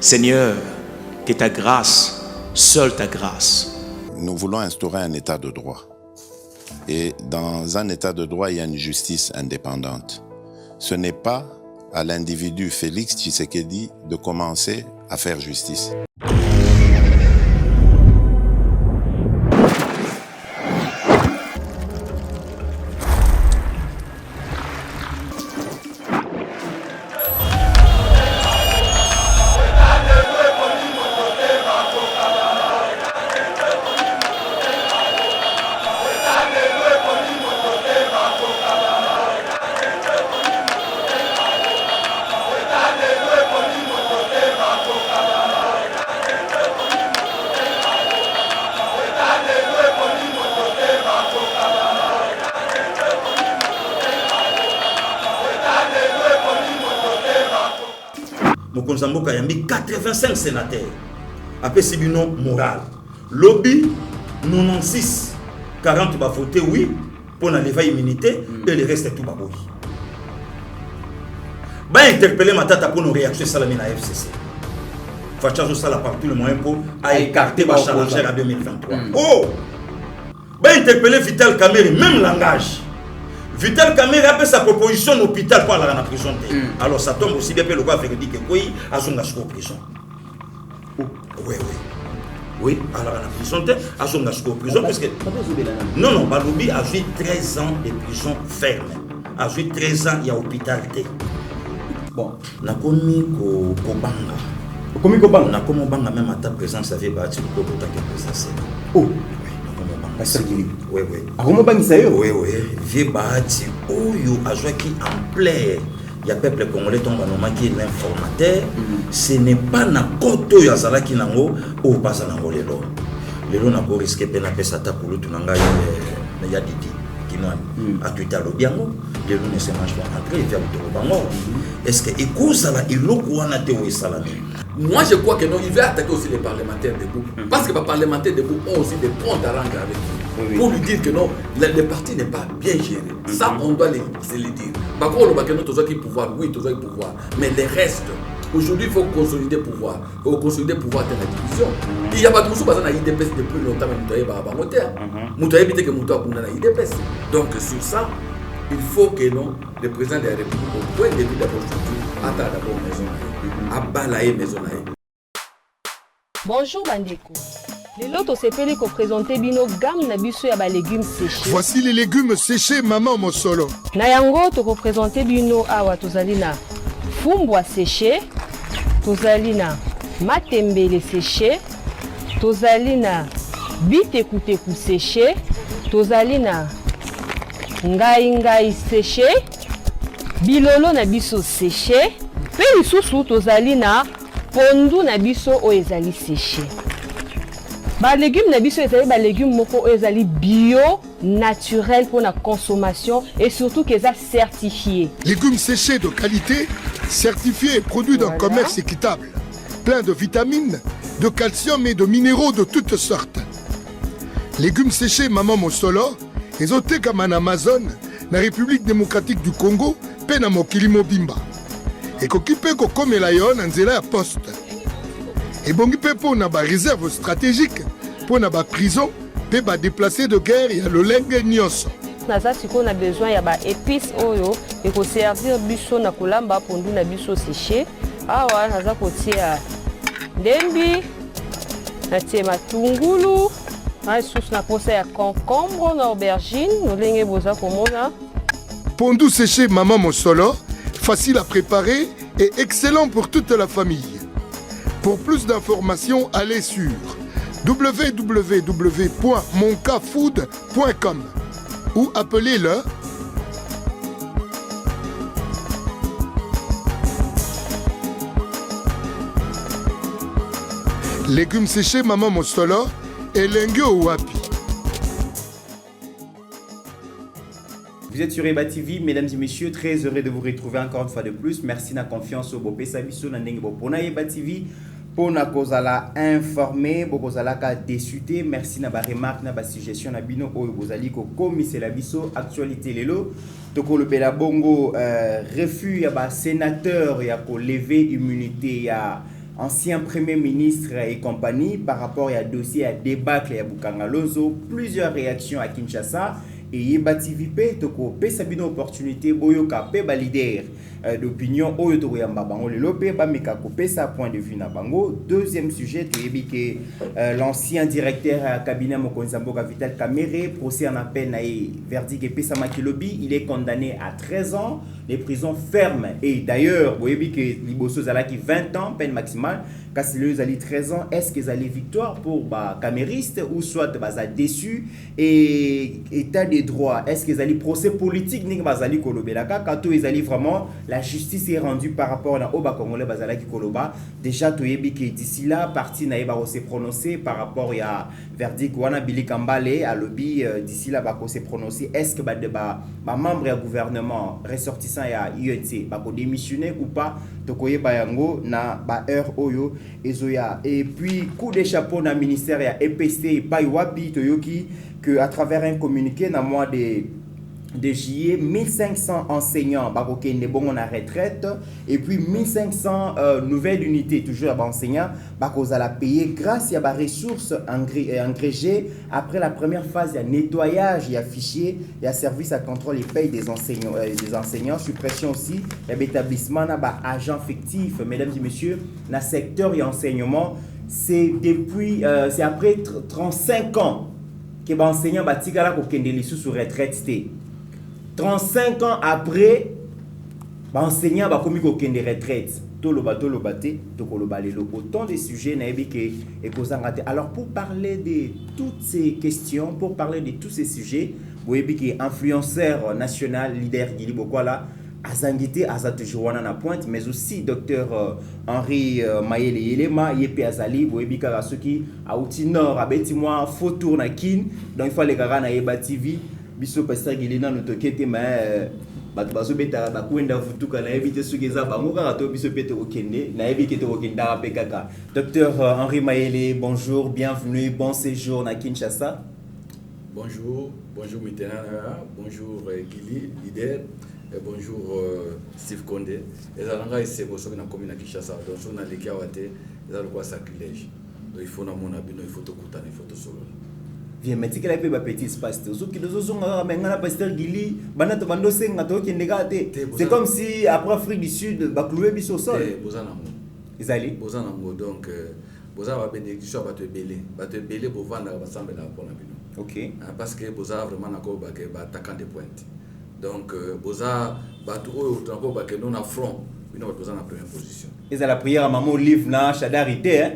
Seigneur, que ta grâce, seule ta grâce. Nous voulons instaurer un état de droit. Et dans un état de droit, il y a une justice indépendante. Ce n'est pas à l'individu Félix Tshisekedi de commencer à faire justice. Mokonzamboka yambi 85 sénateurs. Après c'est binon moral. Lobby 96 40 va voter oui pour l'enlever immunité et le reste tout va oui. Ba interpeller Matata pour nos réactions salami na FCC. Fachazo sala partout le moyen pour écarter ba challenger à 2023. Oh. Ba interpeller Vital Kamerhe même langage. Vital Kamerhe a fait sa proposition à l'hôpital pour aller en prison. Alors ça tombe aussi bien que le gars fait dire que oui, à son en prison. Oui. Oui, alors en prison, à son en prison parce que non, Balobi a joué 13 ans de prison ferme. A joué 13 ans il y a hôpital. Bon, na komi ko banga. Komi ko banga, na komo banga même à ta présence avait bâti le côté de présence. Oh. Oui. Oui. Vieux Bahati, Oyo, Azouaki en plaît. Il y a peuple congolais qui est l'informateur. Ce n'est pas n'importe où Yazala qui n'a ou pas ça n'a pas le lot. Le lot n'a pas risqué de faire ça pour l'autre nanga il y a Didi qui n'a à Twitter le bien. Le lot ne se mange pas entrer, il vient au bango. Est-ce que écoute ça là, il l'a quoi n'a été au salami? Moi je crois que non, il va attaquer aussi les parlementaires debout. Parce que les parlementaires debout ont aussi des comptes à rendre avec lui. Pour lui dire que non, le parti n'est pas bien géré. Ça, on doit se le dire. Par contre, on va que nous tous qui pouvoir, oui, tous qui pouvoir. Mais les restes, aujourd'hui, il faut consolider le pouvoir. Il faut consolider le pouvoir de la division. Il y a pas de choses dans l'IDPS depuis longtemps, mais nous avons pas moteur. Nous avons évité que nous avons dans l'IDPS. Donc, sur ça, il faut que non, le président de la République, au point de vue d'abord, attend d'abord maison. Bonjour Bandeko. Les lotos s'appellent qu'on présentait bino gamme na biso ya ba légumes séchés. Voici les légumes séchés maman Mosolo. Na yango to représenter bino awa tozali na fumbwa séché, tozali na matembele séché, tozali na bitekuteku séché, tozali na ngai séché, bilolo na biso séché. Pe lisusu tozali na pondu na biso o ezali séché. Ba légumes na biso ezali ba légumes moko o ezali bio, naturel pour la consommation et surtout qu'ils sont certifiés. Légumes séchés de qualité, certifiés et produits d'un commerce équitable, plein de vitamines, de calcium et de minéraux de toutes sortes. Légumes séchés Maman Mosolo, ezote comme en Amazon, na République démocratique du Congo, pe na mokili mobimba. Et koki pe ko komela yo na nzela ya poste. Et bongi pe po na ba réserve stratégique, po na ba prison, pe ba déplacé de guerre ya lolenge nyonso. Naza siko na besoin ya ba épices oyo et ko servir biso na kolamba pondu na biso séché. Awa naza kotia ndembi, na tie matungulu, na sauce na posa ya concombre na aubergine, nolenge boza komona. Pondu séché Maman Mosolo, facile à préparer et excellent pour toute la famille. Pour plus d'informations, allez sur www.moncafood.com ou appelez-le légumes séchés Maman Mosolo et Lengue Wapi. Vous êtes sur Eba TV, mesdames et messieurs, très heureux de vous retrouver encore une fois de plus. Merci de la confiance au Bopé Sabiso, Nandeng Bopona Eba TV. Pour na kozala informé, bokozala ka désuté. Merci na ba remarque, na ba suggestion na bino oyo bozali ko komise la biso actualité lelo. Toko le bela bongo refus ya ba sénateur ya ko lever immunité ya ancien premier ministre et compagnie, par rapport à dossier à débâcle à Bukangalozo, plusieurs réactions à Kinshasa. Et Yeba TV pe toko pesa bino opportunité boyoka pe ba leader d'opinion oyo to yamba bango lelo pe ba meka ko pesa point de vue na bango. Deuxième sujet to yebi que l'ancien directeur cabinet Mokonzi Mboka Vital Kamerhe procès en appel na verdict et pesa makilobi, il est condamné à 13 ans de prison ferme. Et d'ailleurs boyebi que liboso zalaki 20 ans peine maximale. Kassileux ali 13 ans, est-ce qu'ils allaient victoire pour ba camériste ou soit baza déçu et état des droits, est-ce qu'ils allaient procès politique ni bazali kolobelaka quand ils allaient vraiment la justice est rendue par rapport à oba congolais bazala ki koloba déjà to yebi que d'ici là parti na yeba se prononcer par rapport à verdict wana Billy Kambale à lobby d'ici là ba ko se prononcer est-ce que ba membre du gouvernement ressortissant ya UNC ba ko démissionner ou pas to koyeba yango na ba heure oyo ezoya. Et puis coup de chapeau na ministère ya EPC pa wapi toyoki que à travers un communiqué dans le mois de juillet 1500 enseignants bakokende bongo na retraite et puis 1500 nouvelles unités toujours à enseignants bakozala payer grâce à ba ressources engrégées après la première phase de nettoyage et fichier et service à contrôle et paye des enseignants suppression aussi l'établissement na ba agents fictifs. Mesdames et messieurs, dans le secteur et enseignement c'est depuis c'est après 35 ans que les enseignants batikala ko kende lisu sur retraite. 35 ans après, les enseignants ba komi ko kende retraite. Toloba te tokoloba lelo. Autant de sujets naebi ke ekozanga te. Alors pour parler de toutes ces questions, pour parler de tous ces sujets, vous voyez que influenceur national leader Gili Bokwala azangité azatoujoana na pointe, mais aussi docteur Henri Mayele Yelema yepe azali boyebi kaka soki auti nord abeti moi faux tour na kin, donc il faut les gars na Yeba TV biso pasteur Gilina no tokete mais bato bazobeta bakwenda futuka na yebite soki eza bango kaka to biso pete okende na yebi kete okenda pe kaka. Docteur Henri Mayele, bonjour, bienvenue, bon séjour na Kinshasa. Bonjour Mitterrand, bonjour Gili leader. Et bonjour Steve Condé. Et ça n'a c'est pour ça que nous commune à Kinshasa. Donc on a les Kiawate, ils ont quoi sacrilège. Donc il faut na mon abino, il faut tout couper, il faut tout solo. Viens mais tu que la paix petit espace. Ceux qui nous ont maintenant pasteur Gili, banato bando senga to qui ndegate. C'est comme si après Afrique du Sud, ba clouer biso sol. Bozana mo. Ils allaient. Bozana mo donc boza va bénédiction ba te belé pour vendre ba semble na pour na bino. OK. Parce que boza vraiment na ko ba attaquant de pointe. Donc, Boza, Batou, Tranco, Bakenon à front, nous avons besoin de la première position. Et c'est la prière à maman livre, na chadarité, hein?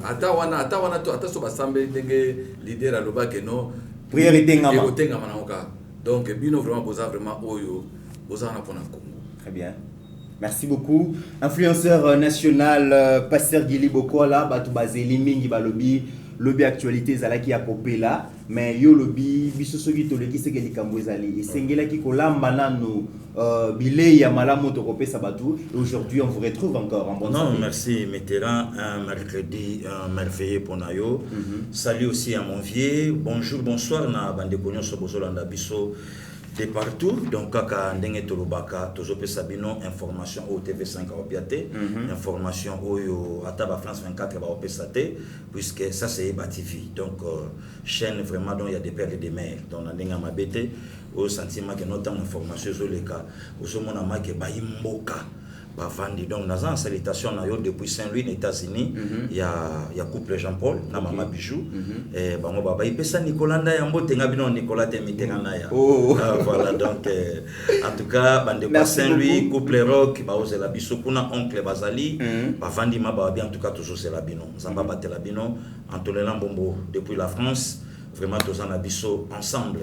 Atawana, ataso basambe, leader à l'oba que non. Priorité ngama. Donc, Bino vraiment Boza, vraiment Oyo, Boza na pona Congo. Très bien. Merci beaucoup. Influenceur national, pasteur Gili Bokwala, Batou Bazeli Mingi Balobi. Lobby actualité zalaki ya popela mais yo lobby bisosoki toleki seke likambo ezali esengela ki kolamba nanu bilei ya malamu to kopesa batu. Aujourd'hui on vous retrouve encore en bonne santé. Non, merci Mitterrand, un mercredi merveilleux pour Nayo. Salut aussi à mon vieux. Bonjour, bonsoir na bande konyo so bozolanda biso de partout. Donc kaka ndenge tolobaka tozope sabino information au TV5 opiate, information au Ataba France 24 ba opesate puisque ça c'est Yeba TV. Donc chaîne vraiment dont il y a des perles et des mers. Donc ndenge mabete au sentiment que notamment information sur les cas au somona ma ke ba imboka bavandi. Donc dans une salutation depuis Saint-Louis aux États-Unis, il y a couple Jean-Paul na mama Bijou et bango baba ipesa Nicolas Ndaya mbote ngabino Nicolas Temitera Ndaya. Voilà donc en tout cas bande de Saint-Louis couple rock ba ozela biso kuna oncle bazali bavandi maba bien en tout cas toujours c'est la bino zamba batela bino Antonin Bombo depuis la France vraiment tous en abisso ensemble.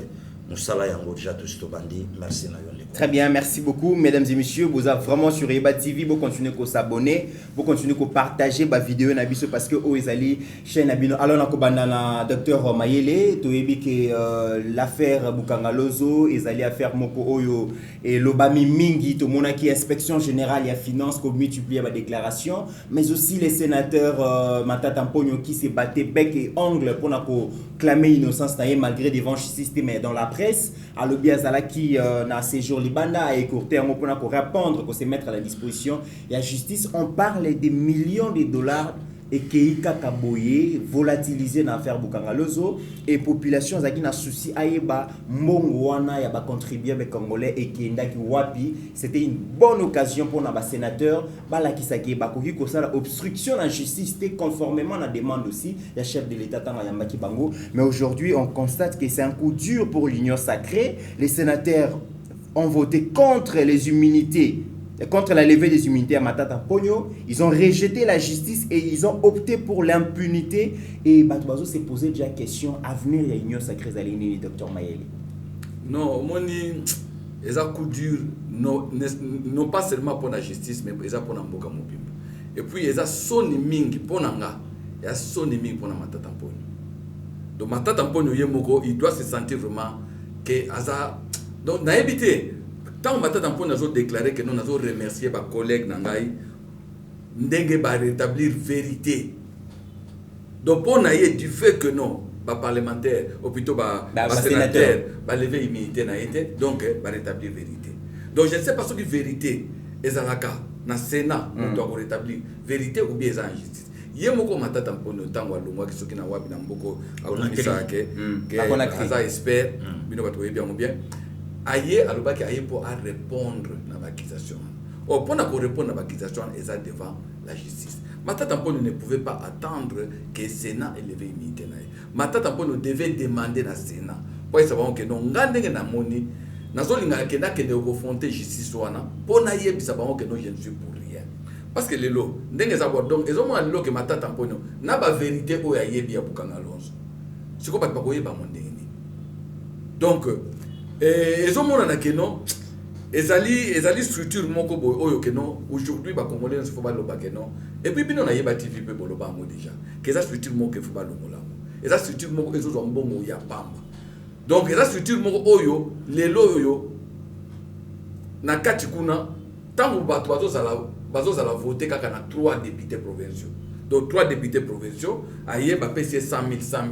Moussala yango déjà tous to bandi. Merci na yone. Très bien, merci beaucoup mesdames et messieurs. Vous êtes vraiment sur Yeba TV, vous continuez à s'abonner, vous continuez à partager ma vidéo na biso parce que ezali chaîne abino. Alors na ko bandana docteur Mayele to yebi que l'affaire Bukangalozo ezali affaire moko oyo et lobami mingi to monaki inspection générale ya finance ko multiplier ma déclaration, mais aussi les sénateurs Matata Mponyo qui s'est batté bec et ongle pour na ko clamer innocence malgré des vaches système dans la presse à l'Obiazala qui n'a séjour Libanda a écourté un mot pour répondre, pour se mettre à la disposition et à justice. On parle des millions de dollars et Keika Kaboye volatilisé dans l'affaire Bukangalozo et population zaki na souci ayeba mbongo wana ya ba contribuable congolais et Kendaki wapi. C'était une bonne occasion pour nos sénateurs bala kisaki ba koki ko sala obstruction en justice conformément à la demande aussi la chef de l'état tanga yambaki bango. Mais aujourd'hui on constate que c'est un coup dur pour l'union sacrée. Les sénateurs ont voté contre les immunités, contre la levée des immunités à Matata Pogno. Ils ont rejeté la justice et ils ont opté pour l'impunité. Et Batubazo s'est posé déjà la question avenir de l'union sacrée Zalini, Dr Mayele. Non, moni, ils ont coup dur, non pas seulement pour la justice, mais ils ont pour Namboka Mobimba. Et puis ils ont sonné ming pour Nanga, ils ont sonné ming pour Matata Pogno. Donc Matata Pogno Yemoko, il doit se sentir vraiment que Aza. Donc n'a évité. Tant Matata Pogno a déclaré que nous avons remercié nos collègues Nangaï, ndenge ba rétablir vérité. Donc pour naïe du fait que non, ba parlementaire ou plutôt ba sénateur, ba lever immunité naïe, donc ba rétablir vérité. Donc je ne sais pas ce que vérité ezalaka na Sénat on doit rétablir vérité ou bien injustice. Yemoko Matata Pogno tango alongwa kisoki na wapi na mboko akolisa ke aza expert bino bato bien aye alobaki aye pour répondre à l'accusation. Or pour répondre à l'accusation ils sont devant la justice. Matata Pogno ne pouvait pas attendre que le Sénat élève immunité. Matata Pogno devait demander na Sénat pour savoir que non ngandenge na moni nazolinga ke na ke de confronter justice wana pour na yebisa bango que non je ne suis pour rien. Parce que les lots ndenge za donc ils ont mona lo que Matata Pogno na ba vérité o ya yebi ya Bukanga Lonzo. Siko ba ko yeba mondenge. Donc ils ont montré que non, ils allaient structure moko boy oyo que non aujourd'hui ba congolais il faut pas le baguer non et puis bino na yeba TV pe boloba mo déjà que ça structure moko faut pas le mola et ça structure moko ils ont bon ya pamba donc ça structure moko oyo les loyo na kati kuna tango bato bazo za la voter kaka na 3 députés provinciaux. Donc 3 députés provinciaux, aïe, bah PC 100 000,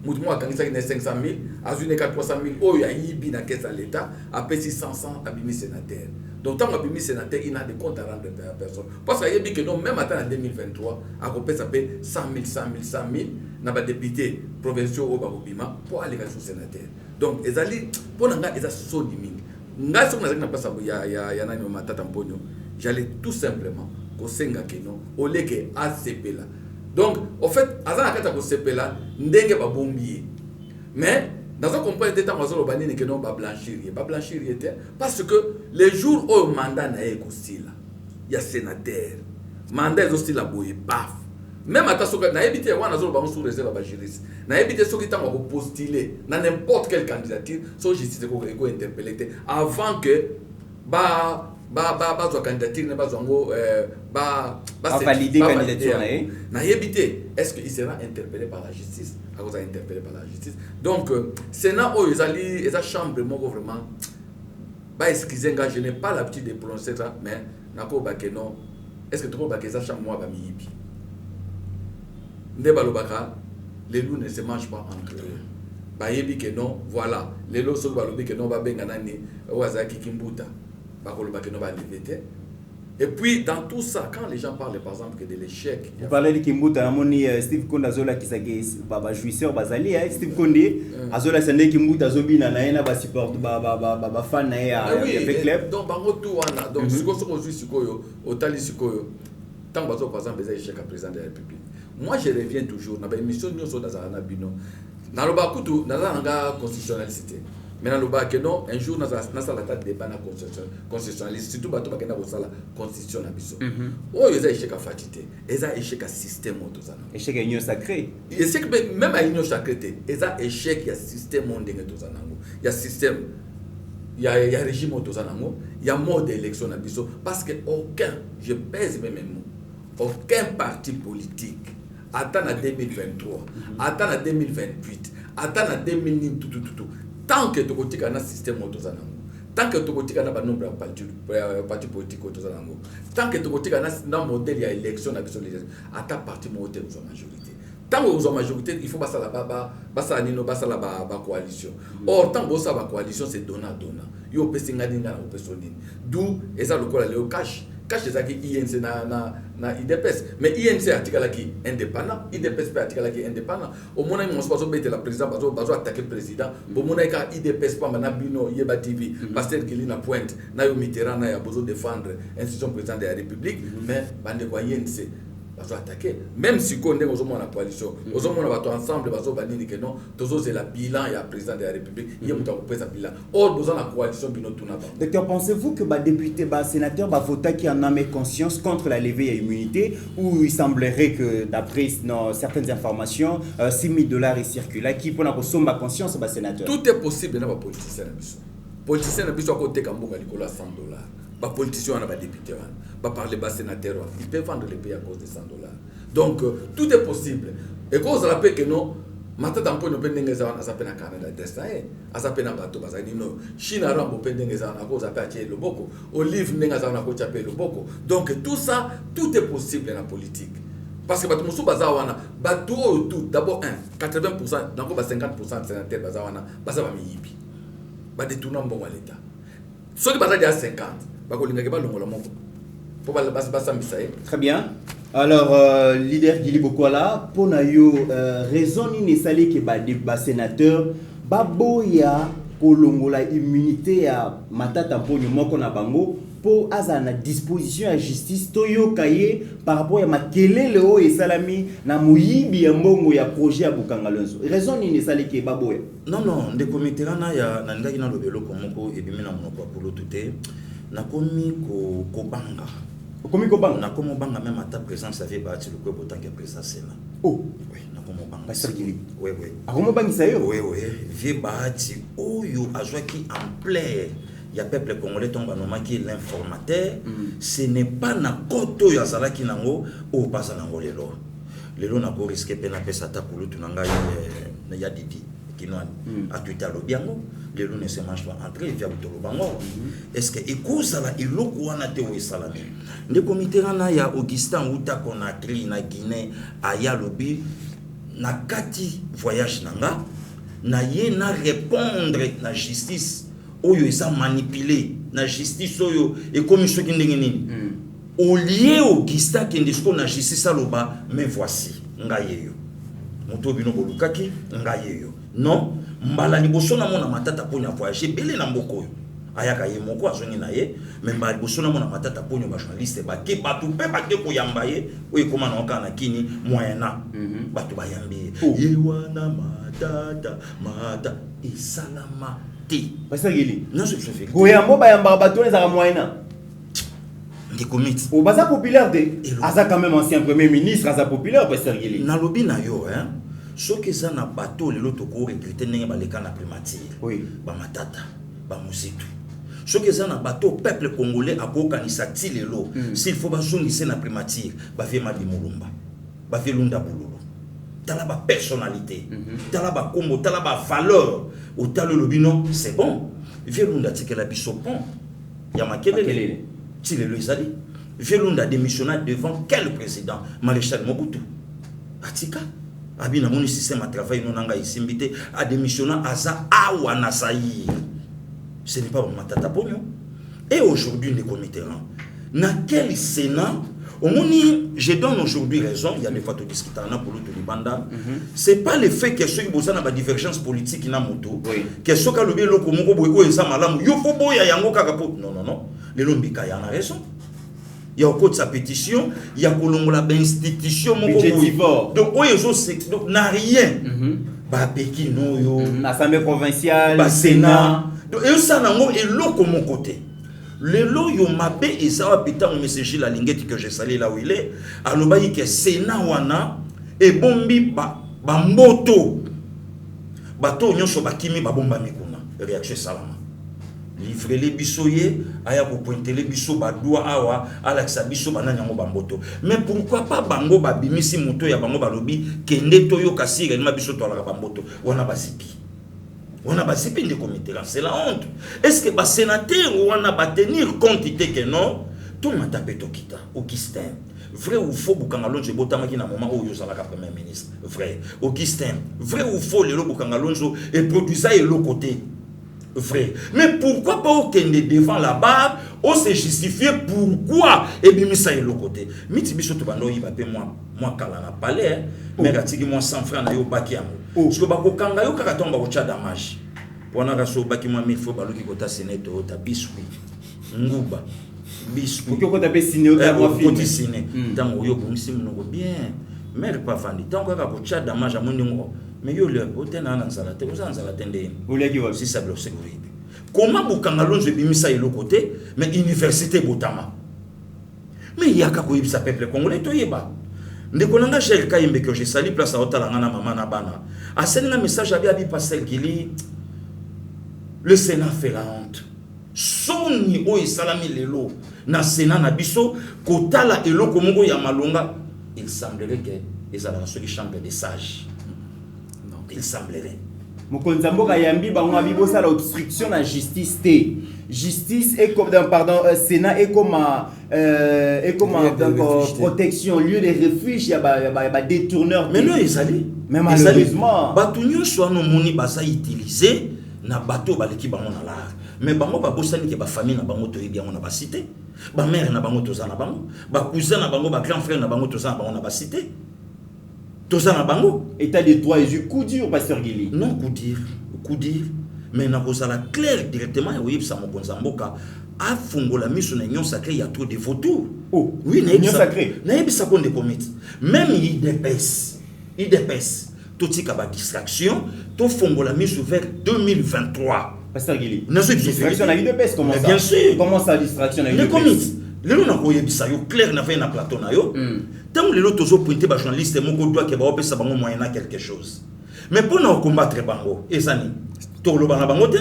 Moutmo a gagné 500 000, Azune 300 000, oh, y a Ibi na caisse à l'État, a PC 500, abimi sénateur. Donc tant abimi sénateur, il n'a de compte à rendre à personne. Parce qu'il y a dit que non, même en 2023, à Copé ça paie 100 000, n'a pas députés provinciaux au Barobima pour aller sur sénateur. Donc, ils allaient, pour n'anga, ils ont sonné ming. N'a pas ça, il y a un Matata Pogno. J'allais tout simplement. Kosenga keno oleke ACP là. Donc en fait azana kata ko CP là ndenge ba bombier. Mais dans un compagnie d'état mazolo banini keno ba blanchir était parce que les jours où mandat na eko style il y a sénateur mandat est aussi la boye paf. Même à ta soka na éviter wana zolo ba sous réserve ba juriste. Na éviter ceux qui t'ont ko postuler dans n'importe quelle candidature so justice ko interpeller avant que ba la candidature n'est pas valider la candidature. Est-ce qu'il sera interpellé par la justice? Interpellé par la justice. Donc, Sénat, ils ont chambre vraiment. Excusez, je n'ai pas l'habitude de prononcer ça, mais non. Est-ce que tu vois que ça chambre moi bamiyibi? Les loups ne se mangent pas entre eux. Bayebi que non, voilà. Les loups sont balobi que non, babenganani, wazaki kimbuta. Et puis dans tout ça, quand les gens parlent par exemple de l'échec, vous parlez de Kimbuta, Steve Konde Azola qui s'agit baba jouisseur bazali, Steve Konde Azola sende Kimbuta zobina na ena ba support ba fan na ya avec club. Donc bango tout wana, donc ce qu'on se sikoyo, otali sikoyo. Tant bazo par exemple des échecs à président de la République. Moi je reviens toujours na ba émission nyoso dans na bino. Na loba kutu na nga constitutionnalité. Maintenant, le bas que non, un jour, nous avons la débat na constitutionnaliste, surtout bateau bakenda ko sala constitution na biso. Oh, ils ont échec à fatité, ils ont échec à système autozana. Échec à union sacrée. Échec même à union sacrée, ils ont échec à système mondial autozana. Il y a système, il y a régime autozana, il y a mode d'élection na biso parce que aucun, je pèse mes mots, aucun parti politique attend à 2023, attend à 2028, attend à 2000 tout. Tant que tu as un système autozanango, tant que tu as un nombre de partis politiques autozanango, tant que tu as un modèle d'élection à ta parti monté en majorité. Tant que vous avez majorité, il faut passer la coalition. Or, tant que vous avez la coalition, c'est donnant. Il y a des personnes. D'où, et ça, le col est au cash. Cash, c'est qui INC na IDPS. Mais INC article qui indépendant, IDPS peut article qui indépendant. Au moment où on se passe au la président, on va attaquer le président. Au moment où IDPS pas maintenant bino Yeba TV, Pasteur Kelly na pointe, na yo Mitterrand na besoin de défendre l'institution présidente de la République, mais bande quoi INC va attaquer. Même si on est dans la coalition, on va ensemble, on va dire que non, c'est le bilan et le président de la République, il y a un bilan. Or, dans la coalition, nous tout n'avons. Docteur, pensez-vous que les députés, les sénateurs, les votants qui en ont conscience contre la levée à immunité, où il semblerait que, d'après certaines informations, $6,000 est circulé, qui pour la conscience, les sénateurs? Tout est possible dans les politiciens. Les politiciens, ils sont à côté de $100. Les politiciens, les députés, les sénateurs, ils peuvent vendre les pays à cause de $100. Donc, tout est possible. Et quand on rappelle que non, maintenant, on peut dire que ça a peine à Canada, ça a peine à bateau, parce que Chine a rendu à cause de le boko, Olive n'a pas de le boko. Donc, tout ça, tout est possible dans la politique. Parce que bateau bazawana, bateau tout, d'abord 80%, donc 50% de sénateurs bazawana, bazawa miyibi, ba détourner bon à l'État. Ceux qui bazar déjà 50. Très bien. Alors, leader Gili Bokwala, pour nous, raison ni sali que les sénateurs, baboya kolongola immunité à matata mponyo moko na bango pour azana disposition à justice toyo kaye par rapport à makelele o et salami na muyibi ya mbongo ya projet ya Bukangalonzo. Raison ni sali que baboya. Non, de comité na ya na ndaki na lobelo komoko ebimi na monoko pour l'autorité. Nakomi ko banga. Komi ko banga. Nakomo banga même à ta présence avait bâti le corps autant que présent Sénat. Oh, oui, nakomo banga. Pasteur Gili. Oui. Akomo banga sayo. Oui. Vie bâti oyo azwa qui en plaît. Il y a peuple congolais tomba noma qui est l'informateur. Ce n'est pas na koto ya zala ki nango o pasa nango lelo. Lelo na ko risquer pena pesa ta kulutu nanga ya didi. À Twitter le biango les loups ne se mangent pas entrer via le bango est-ce que écoute la iloko wana te o salami ne comité na ya Augustin Outa Conakry na Guinée aya lobi na kati voyage nanga na ye na répondre na justice oyo esa manipuler na justice oyo et comme ceux qui ndenge nini au lieu Augustin qui ndisco na justice aloba mais voici ngayeyo moto bino bolukaki ngayeyo. Non, mbala liboso na mona matata pona voyager belé na mboko ayaka ye moko azongi na ye mais mbala liboso na mona matata pona ba journaliste ba ke batu pe ba ke ko yamba ye oyi koma na okana kini moyena batu ba yambi ye wana matata isalama ti Pasteur Gili. non je fais Goyambo ba yamba batu les ara moyena des comités au baza populaire de aza quand même ancien premier ministre aza populaire Pasteur Gili na lobi na yo hein. Ce qui est na bateau, les autres qui recrutent n'engagent pas les canaux primaires. Oui. Ba matata, ba musitu. Ce qui est na bateau, peuple congolais a beau kanisa tilelo. S'il faut bazongi c'est na primaire, ba vie madi mulumba, ba vie lunda bululu. T'as ba personnalité, t'as ba combo, t'as ba valeur. Au talo lobino, c'est bon. Vie lunda tike la bisopon. Yamakelele. Tilelo izali. Vie lunda démissionné devant quel président? Maréchal Mobutu. Atika. Abina mon système à travail non anga isimbité a démissionné aza awana saï. Ce n'est pas mon matata pogno. Et aujourd'hui les comités na quel Sénat au moni je donne aujourd'hui raison il y a des fois tout discuter na pour tout libanda. C'est pas le fait que ceux qui bossent na ba divergence politique na moto que ceux qui le loko moko boy eza malamu yo fo boya yango kaka po non les lombika ya na raison. Il y a encore de sa pétition, il y a la institution donc donc n'a rien. Ba Pékin no yo, l'Assemblée provinciale, ba Sénat. Donc et ça nango et l'autre mon côté. Le lo yo mabe et ça va péter mon message la lingette que j'ai salé là où il est. Aloba yi que Sénat wana et bombi ba mboto. Bato nyonso bakimi ba bomba mikuna. Réaction salama. Livrer les bisoyés, aya ko pointer les biso ba doa awa alaxa biso bananya ngo bamboto. Mais pourquoi pas bango ba bimisi moto ya bango balobi kende toyo kasire ma biso to ala bamboto. Wana basipi de comité là, c'est la honte. Est-ce que ba sénateur wana ba tenir compte que non? Tout m'a tapé to kita Augustin vrai ou faux bukanga lonzo botama ki na moment où yozala ka premier ministre vrai Augustin vrai ou faux le bukanga lonzo et produisa et le côté vrai mais pourquoi pas au kende devant la barre on se justifier pourquoi et bimisa et le côté miti biso to bando yiba pe moi kala na palais mais ratiki moi 100 francs na yo baki yango parce que bakokanga yo kaka tomba ko cha damage pona ka so baki moi 1000 fois baloki kota seneto ta biswi nguba biswi ko taper signé au moi film signé tango yo bomisi mnogo bien mère pas vandi tango ka ko cha damage amundi ngo mais yo le otena na nzala te uzanzala tende oleki wa si ça bloque sécurité comment bukanga lonzo bimisa et le côté mais université botama mais il y a ka ko yibisa peuple congolais to yeba ndeko nanga Gel Kayembe que je salue place à otala ngana mama na bana a sendela message abi passer qui lit le Sénat fait la honte soni o salami lelo na Sénat na biso kotala eloko moko ya malonga il semblerait que les ala ceux qui chambre des sages non il semblerait mokonzi mboka yambi bango bibo ça l'obstruction la justice T justice est comme pardon Sénat est comme donc protection lieu de refuge ya ba détourneur mais non ils allaient mais malheureusement batunyo soit no moni basa utiliser na bateau baleki bango na la mais bango ba bosani ke ba famille na bango to yebi yango na ba cité ba mère na bango toza na bango ba cousin na bango ba grand frère na bango toza na bango na ba cité toza na bango état de droit et coup dur pasteur Gili non coup dire mais na kozala clair directement ya oyebisa mokonzi mboka afungola miso na union sacrée ya trop de vautours oui na union sacrée na yebisa ko de comité même IDPS totika ba distraction to fongola miso vers 2023 pasteur Gili distraction na IDPS comment ça bien sûr comment ça distraction na IDPS le comité lelo na koyebisa yo clair na fait na plateau na yo tant lelo tozo pointer ba journaliste moko doit ke ba opesa bango moyen na quelque chose mais pour nous combattre bango ezani to lo bana bango te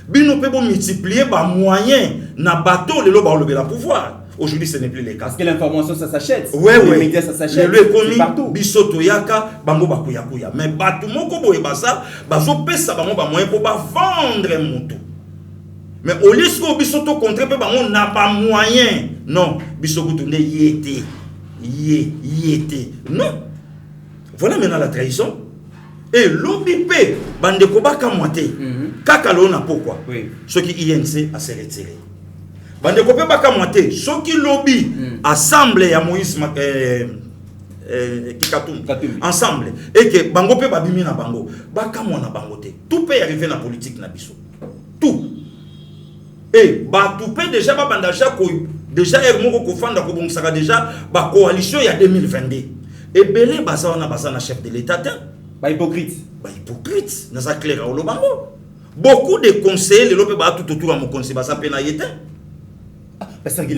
bino pe bo multiplier ba moyen na bateau lelo ba lobela pouvoir. Aujourd'hui, ce n'est plus le cas. Parce que l'information, ça s'achète. Les médias, ça s'achète. Le partout. Bisoto yaka, bango bakuya kuya. Mais batu moko boye basa, baso pesa bango ba moyen pour ba vendre moto. Mais au lieu que bisoto contre pe bango na pas moyen. Non, bisoto tourne yété. Non. Voilà maintenant la trahison. Et l'OBP, bande ko ba kamote. Kaka lo na pourquoi? Oui. Ce qui INC a se retiré. Bande ko pe baka moite soki lobby assemblée ya Moïse Kikatum ensemble et que bango pe babimi na bango baka mona bango te tout peut arriver na politique na biso tout et ba tout peut déjà ba bandaja ko déjà er moko ko fanda ko bonsaka déjà ba coalition ya 2022 et belé basa na chef de l'état ba hypocrite na ça clair au bango beaucoup de conseillers le lope ba tout autour à mon conseil ba ça pena yete.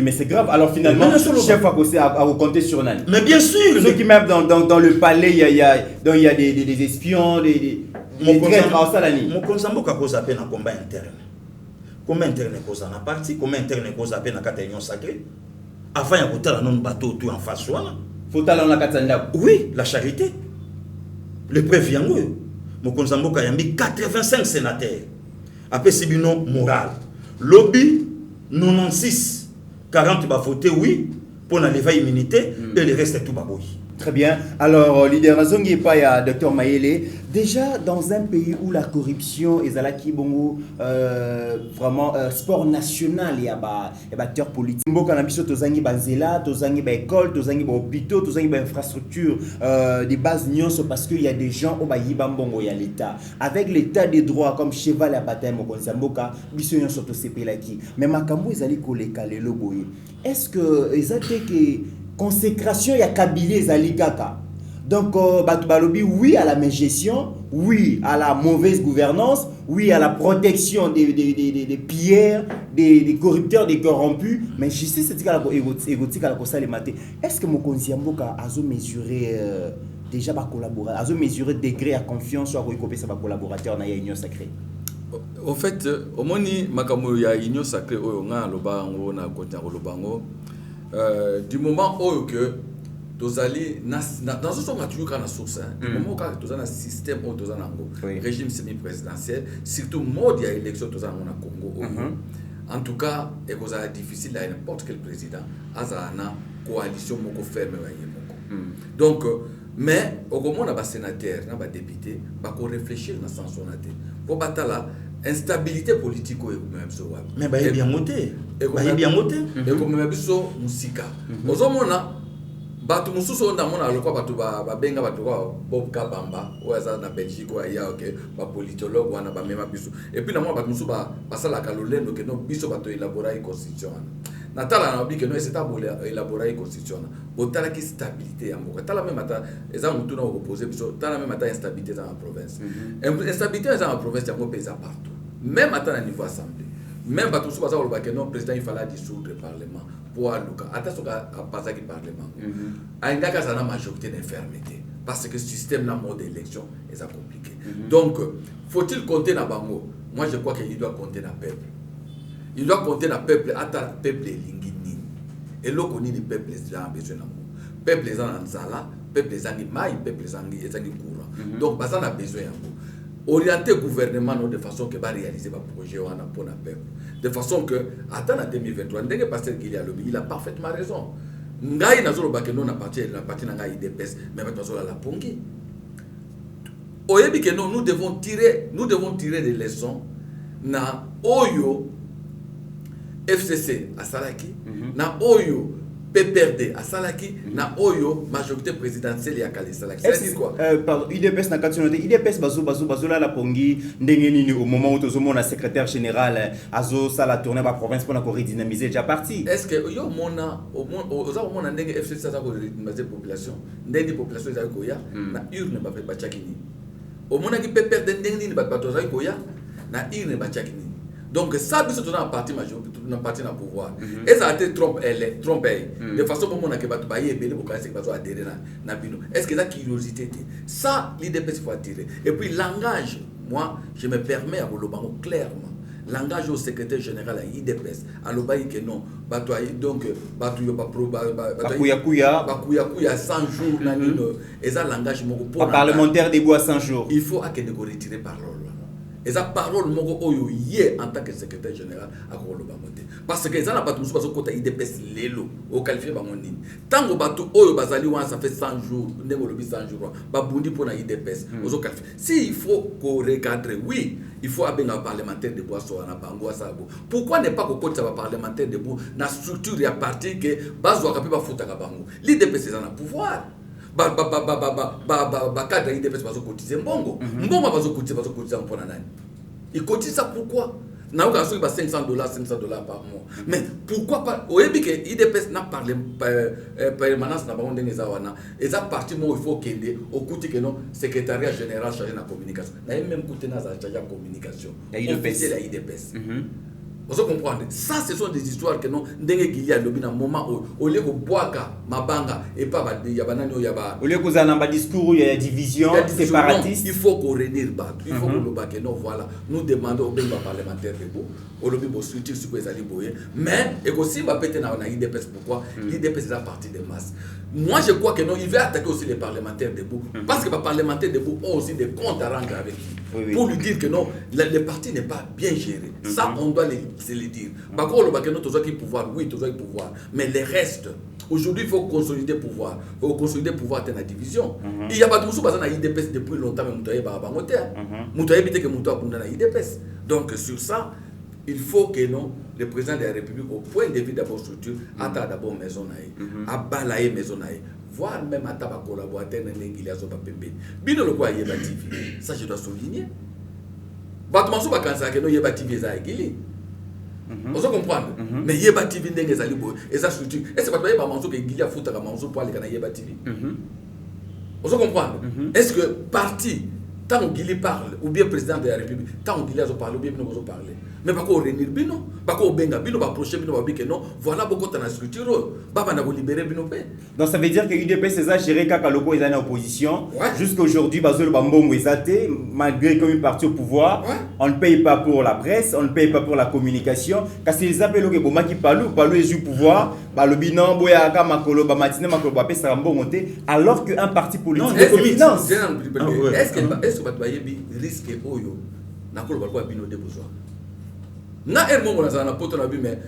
Mais c'est grave. Alors finalement, chef a compté sur Nani. Mais bien sûr. Ceux qui même dans le palais, il y a des espions, des traîtres à Salani. Mon consambo ka cause appel en combat interne. Combat interne cause en partie, combat interne cause appel en catégorion sacrée. Avant il y a côté la non bateau tout en face là. Faut aller en Katanda. Oui, la charité. Le preuve yango. Mon consambo ka yambi 85 sénateurs. Après c'est binon moral. Lobby 96 40 va voter oui pour l'enlever immunité et le reste tout baboui. Très bien. Alors, leader Azongi Paya, Dr Mayele, déjà dans un pays où la corruption est à la kibongo, vraiment sport national, il y a des acteurs politiques. Mboka na biso tozangi banzela, tozangi ba école, tozangi ba hôpitaux, tozangi ba infrastructure, des bases nyonso parce qu'il y a des gens au ba yibambongo ya l'état. Avec l'état des droits comme cheval à bataille mokonza mboka, biso nyonso to sepelaki. Mais makambo ezali koleka lelo boye. Est-ce que ezate que consécration ya Kabylie ezali kaka. Donc batu balobi oui à la gestion, oui à la mauvaise gouvernance, oui à la protection des pierres, des corrupteurs, des corrompus, mais justice c'est la égotique à la cosa les maté. Est-ce que mokonzi mboka azo mesurer déjà ba collaborer, azo mesurer degré à confiance sur ko sa ba collaborateur na union sacrée? Au fait, au moni makambo ya union sacrée oyo nga lobango na kota lobango du moment où que tozali dans ce sens tu kana source du moment où tozana système où tozana régime semi-présidentiel surtout mode ya élection tozana na Congo en tout cas et cause difficile à n'importe quel président azana coalition moko ferme wa yemoko. Donc mais au moment on a sénateur, on a député, ba ko réfléchir dans sens on a té. Pour batala instabilité politique au même so wa. Mais ba bien monté. Ba bien monté. Et comme même biso musika. Ozomona batu mususu onda mona aloko batu ba benga batu kwa Bob Kabamba oza na Belgique wa ya OK ba politologue wana ba mema biso. Et puis na mona batu mususu ba sala kalolendo que no biso batu élaborer une constitution. Natala na biki no c'est à élaborer une constitution. Botala ki stabilité ya mboka. Tala même ata eza mutu na opposer biso. Tala même ata instabilité dans la province. Instabilité dans la province ya mo pesa partout. Même ata na niveau assemblée. Même batu mususu baza oloba que non président il fallait dissoudre le parlement. Pour Aluka, attention à passer qui parlement. À une cas, ça a majorité d'infirmité parce que le système n'a mode d'élection est compliqué. Donc, faut-il compter dans Bango? Moi, je crois qu'il doit compter dans le peuple. Il doit compter dans le peuple. Attends, le peuple est lingini. Et là, on dit le peuple est là, besoin d'amour. Le peuple est en Zala, le peuple est en Maï, le peuple est en courant. Donc, ça a besoin d'amour. Orienter le gouvernement de façon que va réaliser le projet pour le peuple. De façon que, attends en 2023, le pasteur Guilia Lobi, il a parfaitement raison. Ngai na zolo bakeno na partie na ngai IDPS, mais maintenant sur la pongi. Oyebi que nous devons tirer des leçons na Oyo FCC à Salaki, na Oyo PPRD à Salaki, na Oyo majorité présidentielle à Kali Salaki. C'est quoi? Pardon, IDPS na kationate, IDPS bazo la pongi ndenge nini au moment où tozomo na secrétaire général azo sala tourner ba province pour na ko redynamiser déjà parti. Est-ce que yo mona au mona ndenge FCC ça ko redynamiser population, ndenge population za ko ya na urne ba ba chakini. Au mona ki PPRD ndenge nini ba za ko ya na urne ba chakini. Donc ça biso dans la partie majorité dans la partie na pouvoir et ça a été trompé de façon pour mon akeba to baye belé pour que bazo adhérer na bino. Est-ce que la curiosité ça l'IDPS faut attirer et puis langage moi je me permets à vous le dire clairement langage au secrétaire général à IDPS à l'obaï que non bato donc bato yo ba kuya 100 jours na nino et ça langage moko pour parlementaire debout à 100 jours il faut à que de retirer parole. Et ça parole moko oyo yé en tant que secrétaire général à Koloba Moté parce que ça n'a pas tout ce côté IDPS lelo au qualifié ba monini tango batu oyo bazali wan ça fait 100 jours ndemo lobi 100 jours ba bundi pour na IDPS ozo qualifié si il faut qu'on recadrer oui il faut abenga parlementaire de bois so na bango sabo pourquoi ne pas ko kotsa ba parlementaire de bois na structure ya parti que bazo ka pe ba futa ka bango l'IDPS ça na pouvoir cadre IDPS bazo cotiser mbongo bazo cotiser mpona nani il cotise ça pourquoi na oka so ba $500 par mois mais pourquoi pas oyebi que IDPS n'a parlé permanence na bango ndenge za wana eza parti mo il faut kende okuti que non secrétariat général chargé na communication na même côté na za chargé communication officiel la IDPS. Vous comprenez? Ça, ce sont des histoires que nous, ndenge Guilia lobi na moment où au lieu que boaka mabanga et pas yabanani ou yaba. Au lieu que vous en avez un discours, il y a division, séparatiste. Il faut qu'on renire battre. Il faut qu'on le batte. Non, voilà. Nous demandons au bénévoles parlementaire de beau, au lobby pour structure sur les aliboués. Mais et aussi va péter dans l'IDPS. Pourquoi? L'IDPS est la partie des masses. Moi, je crois que non, il va attaquer aussi les parlementaires debout. Parce que les parlementaires debout ont aussi des comptes à rendre avec lui. Pour lui dire que non, le parti n'est pas bien géré. Ça, on doit se le dire. Par contre, le bac, nous avons pouvoir, oui, nous avons pouvoir. Mais les restes, aujourd'hui, il faut consolider le pouvoir. Il faut consolider le pouvoir dans la division. Il y a pas de choses dans l'IDPS depuis longtemps, mais nous avons évité que nous avons dans l'IDPS. Donc, sur ça, il faut que non, le président de la République, au point de vue d'abord structure, attend d'abord maison à balayer maison voire même à tabac collaborateur dans l'Église Pépé. Bino le quoi Yeba TV, ça je dois souligner. Batman sou bakansa que non Yeba TV za Église. On se comprendre. Mais Yeba TV ndenge za libo, et ça structure. Est-ce que pas Yeba manso que Église a foutu à manso pour aller dans Yeba TV. On se comprendre. Est-ce que parti tant que Guili parle, ou bien président de la République, tant que Guili a parlé, ou bien nous avons parlé. Mais pas qu'on renire bino, pas qu'on benga bino, pas approcher bino, pas que non, voilà beaucoup de la structure, pas qu'on libérer bino. Donc ça veut dire que l'UDPS c'est ça, géré quand Kaloko est en opposition, jusqu'à aujourd'hui, Bazol Bambongo est athée, malgré qu'il est parti au pouvoir, on ne paye pas pour la presse, on ne paye pas pour la communication, parce que les appels au Boma qui parlent est au pouvoir, le bilan, Boyaka, Makolo, Bamatine, Makolo, Bapé, ça va monter, alors qu'un parti politique est dominance. Est-ce que Batbayebi risque Oyo, Nakolo Balko a bino de besoin? Na ermo na poto na bi mais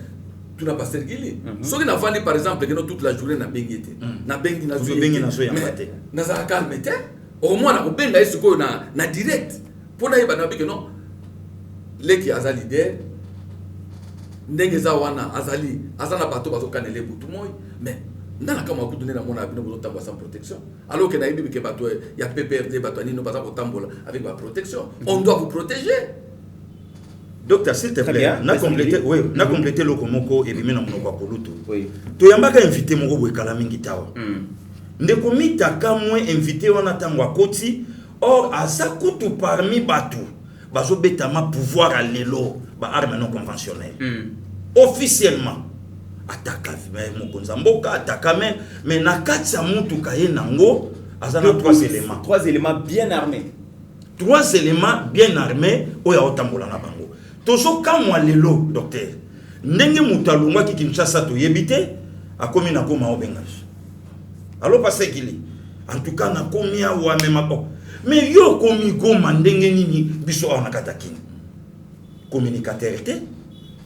tu n'as pas sergili. Ce qui n'a pas par exemple que toute la journée na bengi était. Na bengi na zoé. Na za calme était. Au moins na benga est ce qu'on a na direct. Pour na yeba na que non. Les qui azali leader. Ndenge za wana azali azana bato bato kanele butu moi mais ndana kama ku donner na mona bino bozo tambola sans protection alors que na yibi ke bato ya PPRD bato ni no baza ko tambola avec ma protection. On doit vous protéger. Docteur, s'il te plaît, n'a complété le komoko et bimé na monoko akoluto. Oui. To yambaka invité moko boy kala mingi tawa. Ndeko mita kamwe invité wana tangwa koti or asakutu parmi batu bazo betama pouvoir à lelo ba arme non conventionnelle. Officiellement ataka mokonza mboka ataka mais na kati ya mutu kaye nango azana 3 éléments. 3 éléments bien armés. 3 éléments bien armés oya otambola na bango. Tozo kamwa lelo docteur ndenge mutalungwa ki Kinshasa to yebite akomi na koma obengage alors parce qu'il en tout cas na komi awa mema ko mais yo komi goma ndenge nini biso ona katakini communicateur té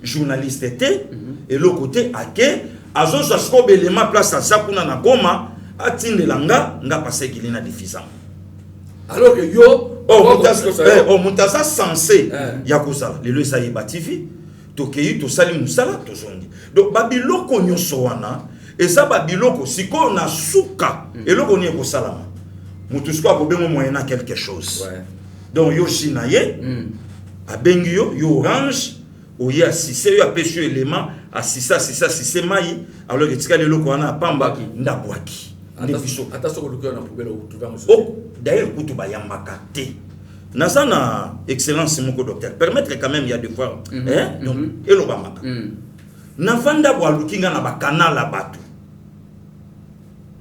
journaliste té et le côté ake azo sasko belema place à ça kuna na goma atindelanga nga parce qu'il na diffusant alors que yo mutasa censé yakozala lelo esa yeba TV tokei tosali musala tozongi donc babiloko nyonso wana eza babiloko sikoyo na suka eloko ni ekosalama mutu sikoyo akobengo moyena quelque chose donc yo jina ye abengi yo orange oye asise yo apesi yo élément asise mai alors etika leloko wana apamba ndabwaki attention que na poubelle ou trouver d'ailleurs kutu bayambaka te nasana excellence moko docteur permettre quand même il y a des fois donc elobamaka navanda bwalukinga na bakanala batu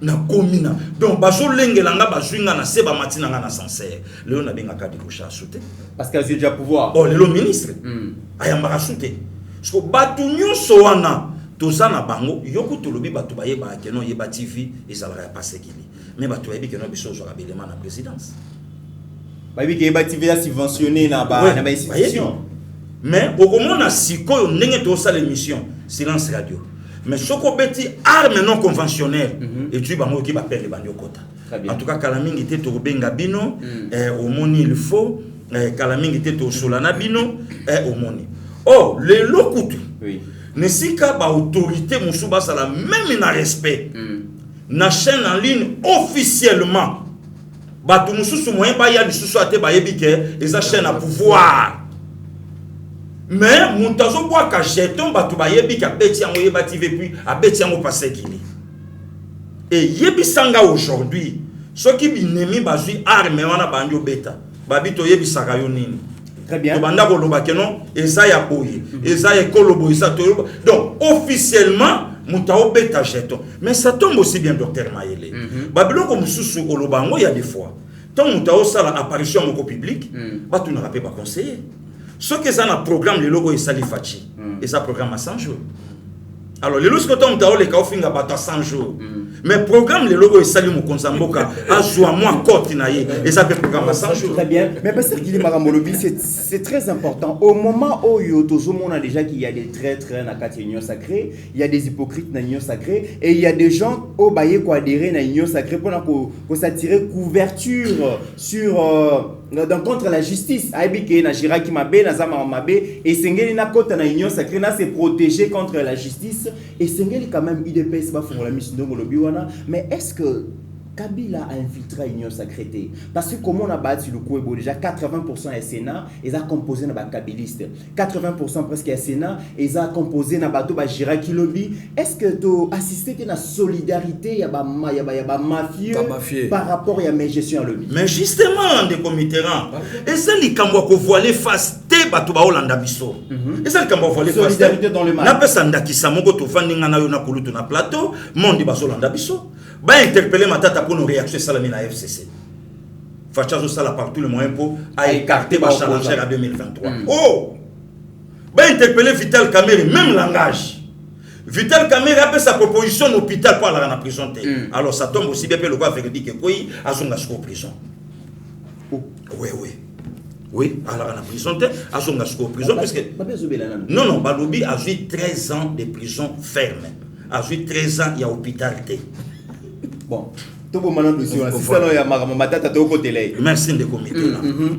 na komina donc bazolengela bazwinga na seba matina nga na sincère lelo na benga ka dikosha souté parce que j'ai déjà pouvoir le ministre ayambaka souté parce que batu nyonso wana tozana bango yoko tolobi batu bayeba keno yeba TV ezalaka ya pasekili mais batu bayebi keno biso zo kabelema na présidence bayebi ke yeba TV a subventionné na ba institution mais okomona sikoyo ndenge to sa l'émission silence radio mais soko beti arme non conventionnelle et tu bango ki ba perdre banyo kota en tout cas kalamingi te to benga bino omoni il faut kalamingi te to solana bino omoni le lokutu ne sika ba autorité musuba sala même na respect na chaîne en ligne officiellement ba tu mususu moyen ba ya lisusu ate ba yebike eza chaîne à pouvoir mais mutazo bwa ka jeton ba tu ba yebike abeti yango yeba TV puis abeti yango passer kili et yebisanga aujourd'hui ce qui binemi bazui arme wana banjo beta babito yebisaka yo nini. Très bien. Donc, officiellement, Moutao beta jeton. Mais ça tombe aussi bien, docteur Mayele. Babylon, comme sous Olobango, il y a des fois. Tant Moutao, ça, l'apparition au public, tu n'auras pas conseillé. Ce que ça, un programme, le logo est Salifachi. Et ça, programme à 100 jours. Alors, les lorsque tu as les Kaofinga à 100 jours. Mais programme, le logo est Salim Konsamboka, à joie, moi, Kortinaye, et ça fait programme à 100 jours. Très bien. Mais parce que Guilherme Maramolobi, c'est très important. Au moment où on a déjà qu'il y a des traîtres dans l'Union sacrée, il y a des hypocrites dans l'Union sacrée, et il y a des gens au Baye qui adhèrent dans l'Union sacrée pour s'attirer couverture sur. Contre la justice, Aibike na Jiraki Mabe, na Zama Mabe, et Sengeli na Kota na Union sacrée, na se protéger contre la justice, et Sengeli quand même IDPS ba font la mission de Lobiwana, mais est-ce que Kabila a infiltré l'Union sacrée? Parce que comme on a battu le coup, déjà 80% est Sénat, ils ont composé dans les kabilistes. 80% presque est Sénat, ils ont composé dans les Jiraki Lobby. Est-ce que tu as assisté à la solidarité, il y a des mafieux par rapport à la gestion à lobby? Mais justement, des comitéran, et c'est les Kambwa qui voilent face te Batouba Hollanda Bisso. Et c'est les Kambwa voilent face solidarité dans le mal. N'a pas Sandaki Samoko, tu fais un kulutu na plateau, Mondi Basolanda Bisso. Va interpeller ma tata pour nous réactionner Salami na FCC. Fachazo Sala partout le moyen pour écarter ma challenger à 2023. Va interpeller Vital Kamerhe, même langage. Vital Kamerhe a fait sa proposition à l'hôpital pour aller en prison. Alors ça tombe aussi bien le gars fait dire que quoi, à son prison. Oui. Oui, alors en prison, à son prison, parce que... Non, non, Balobi a eu 13 ans de prison ferme. A eu 13 ans, il y a hôpital. Bon, tout le monde aussi, si ça, il y a ma tata au côté. Merci de comité.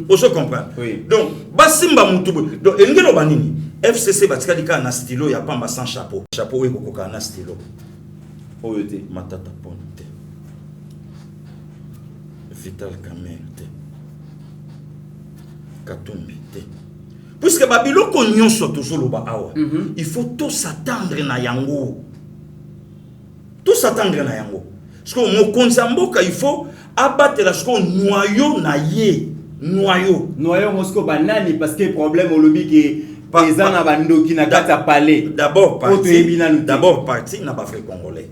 On se comprend. Oui. Donc, Basimba Moutoubou. Donc, Engelo Banini, FCC Batikadika na stylo, il n'y a pas sans chapeau. Chapeau, oui, Kokoka na stylo. Oyote. Ma tata Ponte. Vital Kamer. Katumbi. Puisque Babylone connaît toujours le Bahawa, il faut tout s'attendre na yango. Tout s'attendre na yango. Parce que mon konzamboka il faut abattre la sco noyau na ye. Noyau. Noyau Mosco banani parce que problème au lobby qui les gens na bando qui na kata parler. D'abord parti na Afrique congolais.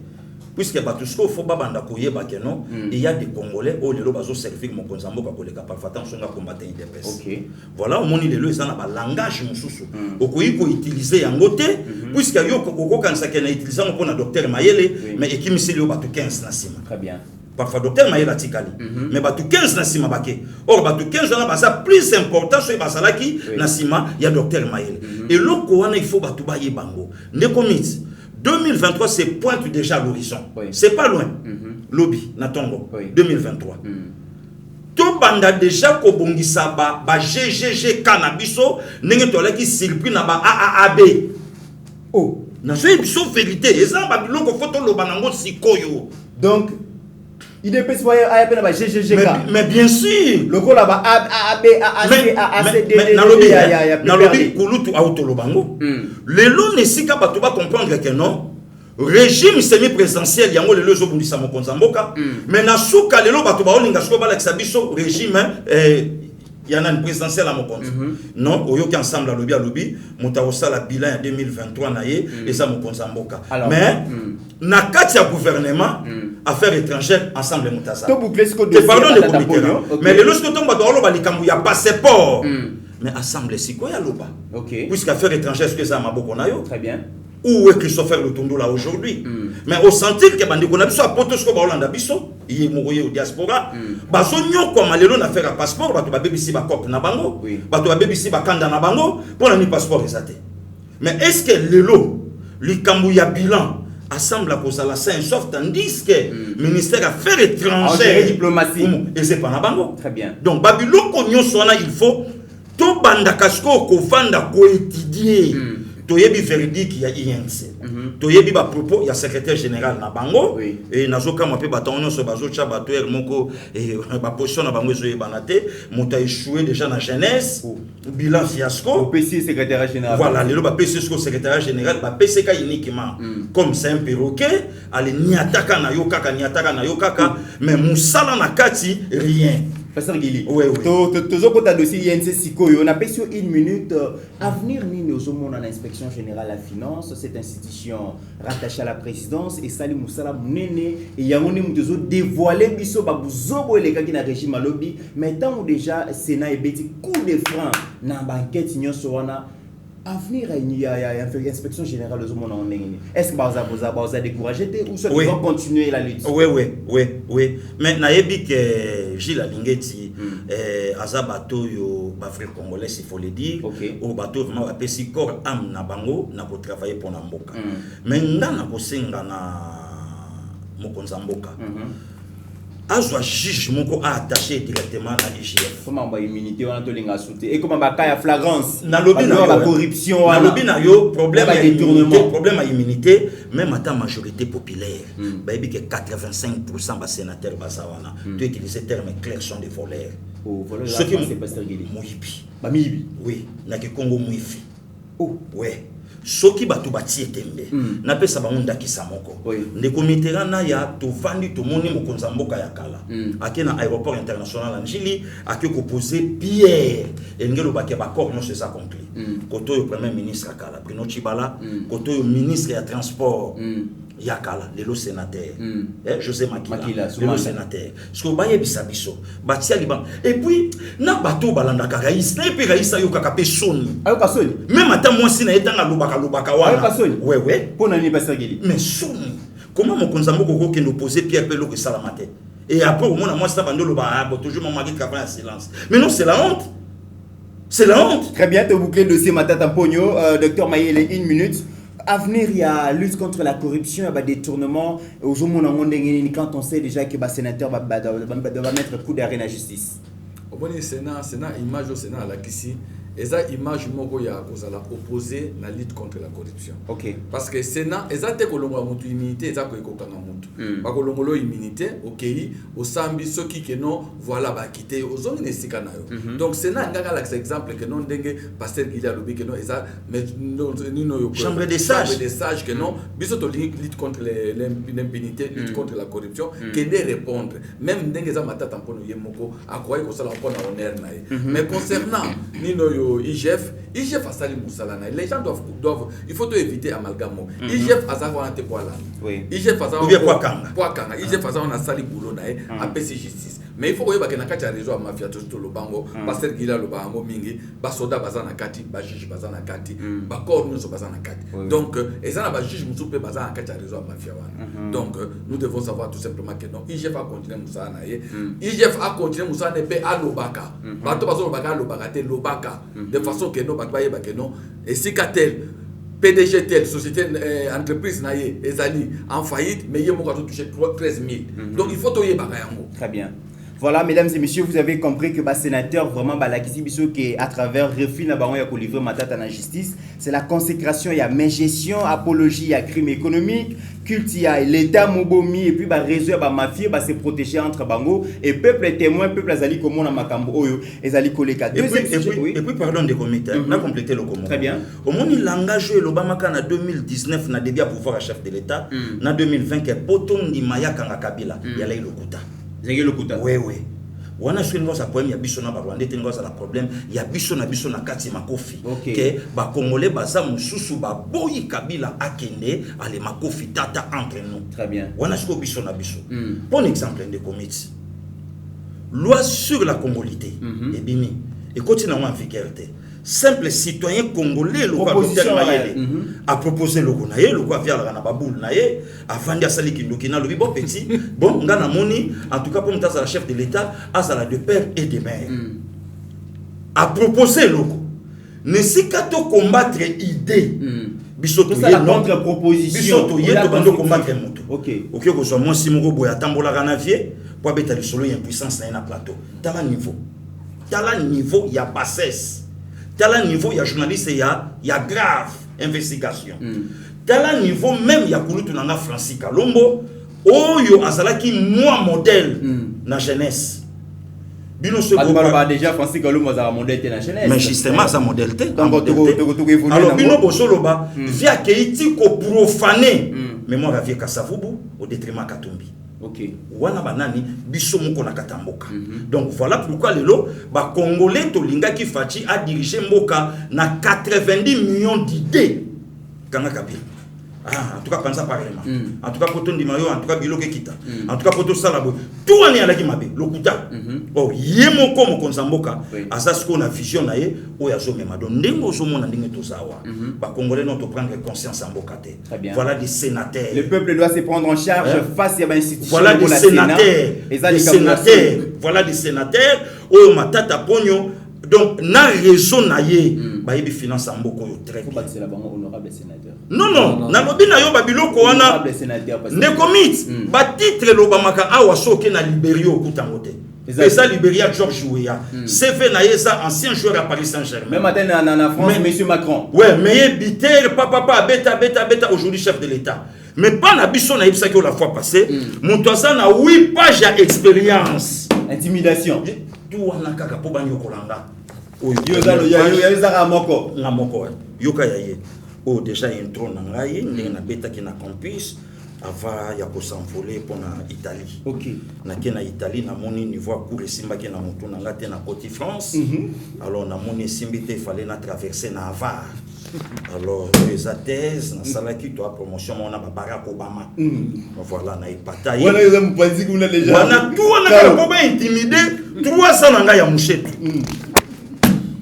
Puisque Batusko faut pas banda koyeba que non, il y a des Congolais au lelo bazo servir mon konzamboka koleka parfois tant songa combattre IDPS. OK. Voilà au moni lelo ezana ba langage mususu. Okoyi ko utiliser yango te puisque yo koko kanisa ke na utiliser pour na docteur Mayele mais ekimiseli yo batu 15 na sima. Très bien. Parfois docteur Mayele atikali mais batu 15 na sima bake. Or batu 15 na ba ça plus important so basalaki na sima ya docteur Mayele. Et loko wana il faut batu ba yebango. Ndeko miti 2023, c'est pointe déjà à l'horizon. Oui. C'est pas loin. Lobby, Natongo. 2023. Tout banda déjà kobongisa ba GGG cannabiso nenge tolaki surpris na ba AAB. Oh, na so biso vérité, eza ba biloko photo lo banango sikoyo. Donc il est pas à na ba GGG. Mais bien sûr, le là ba AAB AACD na lobby kulutu auto lo bango. Les lots ne sika ba to ba comprendre que non. Régime semi-présidentiel yango le lezo bundisa mo konzamboka mais na suka lelo bato ba olinga siko ba la biso régime yana une présidentielle à mon compte non oyo ki ensemble à lobby mutaosa la bilan en 2023 na ye et ça mo konzamboka mais na kati ya gouvernement affaires étrangères ensemble mutasa to boucler ce que pardon de comité mais lelo siko tomba do lo ba likambu ya passeport mais assemblée siko ya loba OK puisque affaires étrangères ce que ça maboko na yo très bien. Où est Christopher Lutondo là aujourd'hui? Mais au sentir que bandi qu'on a besoin poto ce qu'on va Hollande biso, il est mourir au diaspora. Baso nyo kwa malelo na faire un passeport, bato ba bebisi ba cop na bango, bato ba bebisi ba kanda na bango pour la ni passeport exaté. Mais est-ce que lelo likambu ya bilan assemble à cause la saint sauf tandis que ministère affaires étrangères diplomatie et c'est pas na bango. Très bien. Donc babilo ko nyo sona il faut to banda kasko ko vanda ko étudier. Toyebi verdict ya INC. Toyebi ba propos ya secrétaire général na bango et nazoka mo pe batonyo so bazo cha bato er moko et ba position na bango zo yebanate monta échoué déjà na jeunesse bilan fiasco au PC secrétaire général. Voilà le ba PC secrétaire général ba PCK uniquement comme c'est un perroquet allez ni ataka na yo kaka mais musala na kati rien. Pasteur Guili, oui. Toujours quand tu as dossier INC Sikoyo, on a payé sur une minute. Avenir ni au monde à l'inspection générale de la finance, cette institution rattachée à la présidence, et Salim Moussala Mounene, et Yamone Moutezo dévoilé Bisso Babouzobo et les gars qui n'ont régime à lobby, mais tant déjà Sénat et Betty coup de frein dans la banquette, Nyon Sowana. Avenir il y a une inspection générale de monde en ligne. Est-ce que vous a découragé ou soit ils vont continuer la lutte? Oui. Mais naebi que Gilles Alingeti azabato yo Afrique congolaise il faut le dire au bateau vraiment apesi corps âme na bango na ko travailler pour na mboka. Mais ngana ko senga na mokonza mboka. Azwa juge moko attaché directement à l'IGF. Comment ba immunité on a tolinga sauter et comment ba kaya flagrance na lobby na la corruption na lobby na yo problème à détournement problème à immunité même à ta majorité populaire ba bi que 85% ba sénateur basawana tu utiliser terme clair sont des voleurs. Oh voleur ce qui c'est pasteur Guili Moyibi ba mibi oui na ke Congo Moyifi oh ouais soki batu batie tembe na pesa bango ndakisa moko ndeko Mitterrand ya to vandi to moni mokonza mboka ya kala akena aéroport international en Njili ake ko poser pierre engelo ba ke ba corps non c'est ça conclu koto yo premier ministre akala Bruno Chibala koto yo ministre ya transport yakala lelo sénateur José Makila lelo sénateur ce que ba yebisa biso batia liban et puis na bato balanda ka raïs na pe raïs yo kaka pe soni ayo ka soni même ata moi si na etanga lobaka wana ouais pour nani pasteur Guili mais soni comment mon konzambo koko ke no poser pierre pelo que salamate et après au moins moi ça bando loba toujours mon mari travaille en silence mais non c'est la honte C'est la honte. Très bien, tu as bouclé le dossier Matata Pogno. Docteur Mayele, 1 minute. Avenir, il y a lutte contre la corruption, il y a des détournements. Aujourd'hui, quand on sait déjà que le sénateur va mettre coup d'arrêt à la justice. Au bon Sénat, image au Sénat, la Kissi. Et ça, image moko ya kozala opposé na lutte contre la corruption. Ok. Parce que Sénat, et ça te kolongo mutu immunité, et ça ko ekokanga mutu. Ba kolongo lo immunité, ok, au sambi soki que non, voilà ba quitter aux zones nesika na yo. Donc Sénat ngaka l'exemple que non dengue pasteur il a lobby que non et ça mais no chambre des sages. Chambre des sages que non, biso to lutte contre l'impunité, lutte contre la corruption, que de répondre. Même dengue za matata mpono yemoko akoyi ko sala mpona honneur na ye. Mais concernant nino IGF a sali Moussalana. Les gens doivent il faut éviter amalgame. IGF a savoir ante poala. IGF a savoir poakanga. IGF a savoir na sali boulot na e a PC justice. Mais il faut que bakena kati ya réseau a mafia to le bango, pasteur Gila lo bango mingi, ba soda bazana kati, ba juge bazana kati, ba corps nous bazana kati. Donc ezana ba juge musupe bazana kati ya réseau a mafia wana. Donc nous devons savoir tout simplement que non IGF a continué Moussalana ye. IGF a continué Moussalana pe a lobaka. Bato bazo lobaka lobaka te lobaka. De façon que non, et si tel PDG tel société entreprise naie ezali en faillite mais il m'a touché 13 000. Donc il faut toyer bagayango. Très bien. Voilà, mesdames et messieurs, vous avez compris que le sénateur, vraiment, la question qui à travers refus na baron ya livrer matata na justice, c'est la consécration, il y a main gestion, apologie, il y a crime économique, culte, il y a l'État mobomi, et puis bah réseau, bah mafia, bah se protéger entre bango, et peuple est témoin, peuple azali comme on a makambo oyo, ezali koleka. Et puis pardon de comité, on a complété le comment. Très bien. Au moment où l'engagé l'Obama en 2019 na début à pouvoir à chef de l'État, en 2020 que poton di maya kanga Kabila, il y a là le kuta. Oui, oui. On a sur une problème, il y a biso na Rwanda, il y a problème, il y a biso na kati makofi. Que ba Congolais baza mususu ba boyi Kabila akende ale makofi tata entre nous. Très bien. On a sur biso na biso. Bon exemple de comité. Loi sur la congolité. Et bimi. Et continue en vigueur. Simple citoyen congolais a proposé le gonaye le quoi via la baboul naye avant de sali kindokina le bon petit bon ngana moni en tout cas pour m'ta la chef de l'état à la de père et de mère a proposé le ne si kato combattre idée bisoto la contre proposition bisoto yeto bando combattre moto OK ko so mo simoko boya tambola kana vie pour beta le solo impuissance na plateau tala niveau ya bassesse. Tel niveau, il y a journaliste, il y a grave investigation. Tel niveau, même il y a Kouloutounanga Francis Kalombo, Oyo Azalaki, moi modèle na jeunesse. Déjà, Francis Kalombo a modèle na jeunesse. Mais justement, ça modèle. Alors, Bino Bosoloba, via Keiti ko profané, mais moi, via Kassavubu, au détriment Katumbi. Ok. Wana banani biso moko na katamboka. Donc voilà pourquoi lelo ba Congolais to lingaki Fachi a dirigé Mboka na 90 millions d'idées. Kanga Kabila. En tout cas pensa parlement. En tout cas poto ndimayo, en tout cas biloke kita. En tout cas poto salabo. Tout ani alaki mabe lokuta. Oh yemoko mo konzamboka asasko na vision na ye o ya zo mema don ndengo zo mona ndenge to sawa. Ba Congolais non to prendre conscience en Mbokate. Voilà des sénateurs. Le peuple doit se prendre en charge face à l'institution. Voilà des sénateurs. Voilà des sénateurs. Oh matata pogno. Donc na raison na ye ba yebi finance en Mboko yo très bien. C'est la banque honorable sénateur. Non, na lobi na yo ba biloko wana. Ne commit ba titre lobamaka awa soke na Libéria okutangote. Et ça Libéria George Weah. CV na yesa ancien joueur à Paris Saint-Germain. Même matin en France monsieur Macron. Ouais, mais Biter papa beta aujourd'hui chef de l'État. Mais pas na biso na yebisa que la fois passée, mon toisa na 8 pages d'expérience. Intimidation. Tout wana kaka po banyo kolanga. Yoka yaye. Oh déjà intro na ngai ndenge na beta ki na campus avant ya ko s'envoler pour na Italie. OK. Na ke na Italie na moni niveau cour simba ke na mutu na ngate na Côte France. Alors na moni simbi te fallait na traverser na Avar. Alors les thèse na sala ki to promotion on a Barack Obama. Voilà na ipata. Voilà ils ont pas dit qu'on a déjà. Wana tout na ko ba intimider 300 na ngai ya mushetu.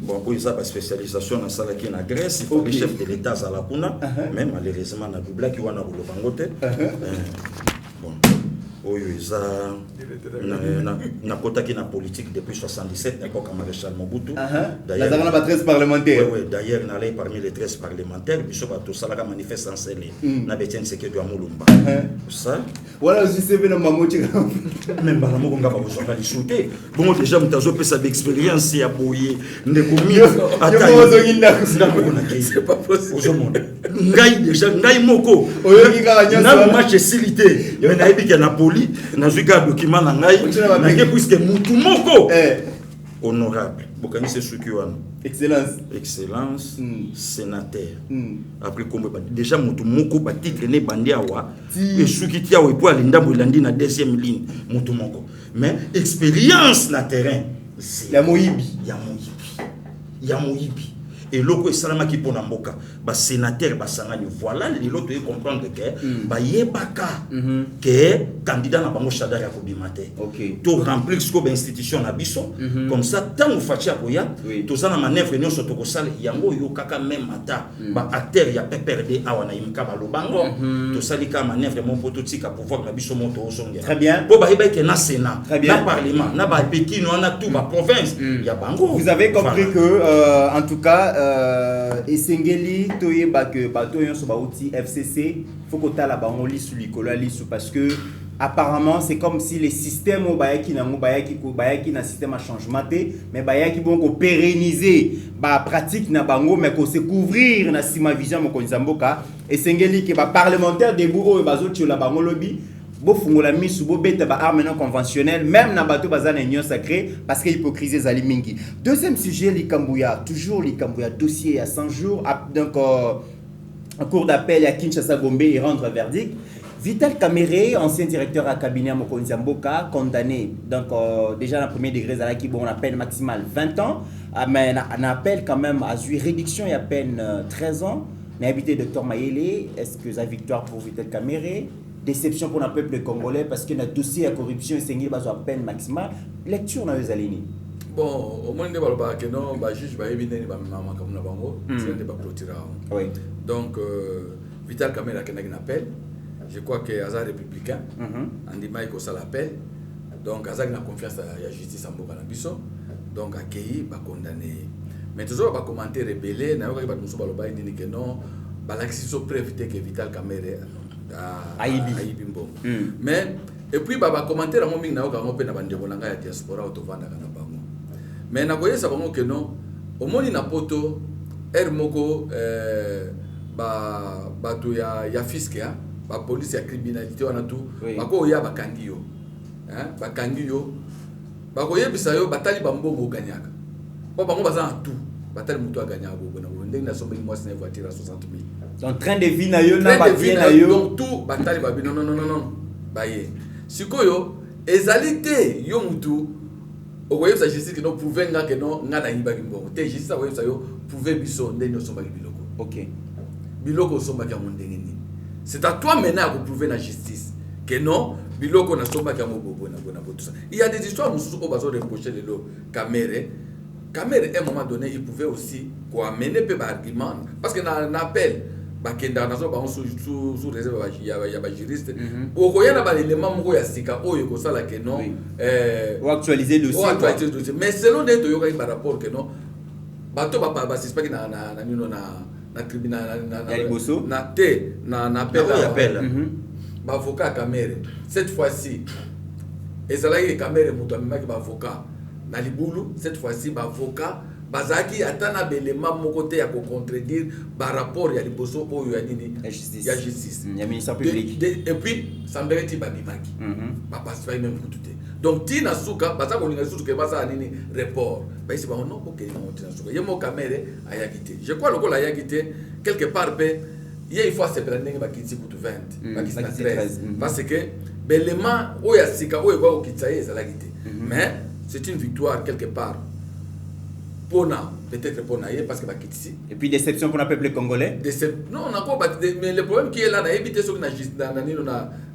Bon, pour ça, la spécialisation dans la qui est en Grèce, il faut que le chef de l'État à la Puna, même malheureusement, na double qui wana le bangote. Bon, oyo eza nakotaki na politique depuis 77 n'importe maréchal Mobutu. D'ailleurs na 13 parlementaires. Oui, d'ailleurs n'allait parmi les 13 parlementaires biso ba to salaka manifestance na Betien Sekedi wa Mulumba. Ça Voilà je sais bien maman tu même bala moko ngaba ko zonga lisouté. Bon déjà mtazo pesa d'expérience ya boye ndeko mi c'est pas possible. Ngai déjà ngai moko na match silité mais na ebi na poli na zuka document na ngai na ke puisque mutu moko honorable bokani c'est suki wana excellence sénateur après comme déjà mutu moko ba titre ne bandi awa et suki tia we po alinda bolandi na deuxième ligne mutu moko mais expérience na terrain ya moyibi et loko esalama ki pona mboka ba sénateur ba sangani voilà l'autre et comprendre que ba yebaka que candidat na bango chadar ya kobimate to remplir ce ko institution na biso comme ça tant fatia koya to ça na manœuvre nyonso to ko sala yango yo kaka même ata ba acteur ya PPRD awana imka ba lobango to sali ka manœuvre mon prototype pouvoir na biso moto osonga très bien po ba yeba que na sénat na parlement na ba pekino na tout ba province ya bango. Vous avez compris que en tout cas esengeli toyeba que bato yonso bauti FCC faut que ta la bango lisu likolo lisu parce que apparemment c'est comme si les systèmes au bayaki na système à changement mais bayaki bon ko pérenniser ba pratique na bango mais ko se couvrir na sima vision mo konzamboka esengeli que ba parlementaire debout o bazo tiola bango lobby bo fungola misu bo beta ba arme non conventionnelle même na bato bazana union sacrée parce que hypocrisie zali mingi. Deuxième sujet Likambouya, toujours Likambouya dossier à 100 jours donc en cours d'appel à Kinshasa Gombe et rendre verdict. Vital Kamere, ancien directeur à cabinet à Mokonzi Mboka, condamné donc déjà dans le premier degré Zalaki bon on appelle maximale 20 ans mais on appelle quand même à jouer réduction il y a peine 13 ans. On a habité Dr Mayele, est-ce que la victoire pour Vital Kamere? Déception pour le peuple congolais parce que notre dossier à corruption est à peine maximale. Lecture dans les alignés. Bon, au moins, que non, juge va éviter les mamans comme la bango, c'est pas clôturer. Oui. Donc, Vital Kamere a un appel. Je crois que Hazard républicain, Andy Mike ça l'appel. Donc, Hazard a confiance à la justice en Boka Nabiso. Donc, accueilli, condamné. Mais toujours, pas commenter rebelle, n'a pas dit que non, l'accès au preuve que Vital Kamere. Aïbimbo. Mais et puis baba commentaire mo mingi na oka mo pe na bandeko na ya diaspora autovanda kana bango. Mais na koyesa bango que non omoni na poto moko bato ya fisc ya ba police ya criminalité wana tout bako ya bakangi yo bakangi yo bako yebisa yo batali bambongo ganyaka po bango baza tout batali mutu aganyaka bo na ndenge na sombi moi c'est voiture à 60 000. Donc train de vie na yo na ba bien na yo donc tout batali ba non baye sikoyo ezalité yo mutu okoye sa justice que non prouver nga que non nga na yiba kimbo te justice okoye sa yo prouver biso ndenge somba biloko. OK biloko somba ka mondenge ni c'est à toi maintenant à prouver la justice que non biloko na somba ka mobobo na tout ça. Il y a des histoires mususu ko bazo reprocher le Kamere à un moment donné, il pouvait aussi amener peu d'arguments parce que dans l'appel, bakenda nazo ba sous réserve ya juriste o koyana ba élément moko ya sika oyo ko sala que non ou actualiser le dossier mais selon des toyoka par rapport que non bato ba suspect na nino na tribunal ya liboso na appel ba avocat Kamere cette fois-ci et ça là il Kamere muto amaki ba avocat na libulu cette fois-ci ba avocat bazaki atana belema moko te ya ko contredire par rapport ya liboso oyo ya nini ya justice ya ministère public et puis sambeleti babimaki ba passe même tout donc tina suka baza ko linga suka baza nini report ba isi ba non OK non tina suka yemo Kamere ayakite je crois lokola ayakite quelque part pe il faut se prendre ba kiti kutu 20 ba kiti 13 parce que belema oyo sika oyo kwa okitsaye za lakite mais c'est une victoire quelque part peut-être pour naïe parce que bakitisi et puis déception pour le peuple congolais non on a pas mais le problème qui est là na éviter ce que na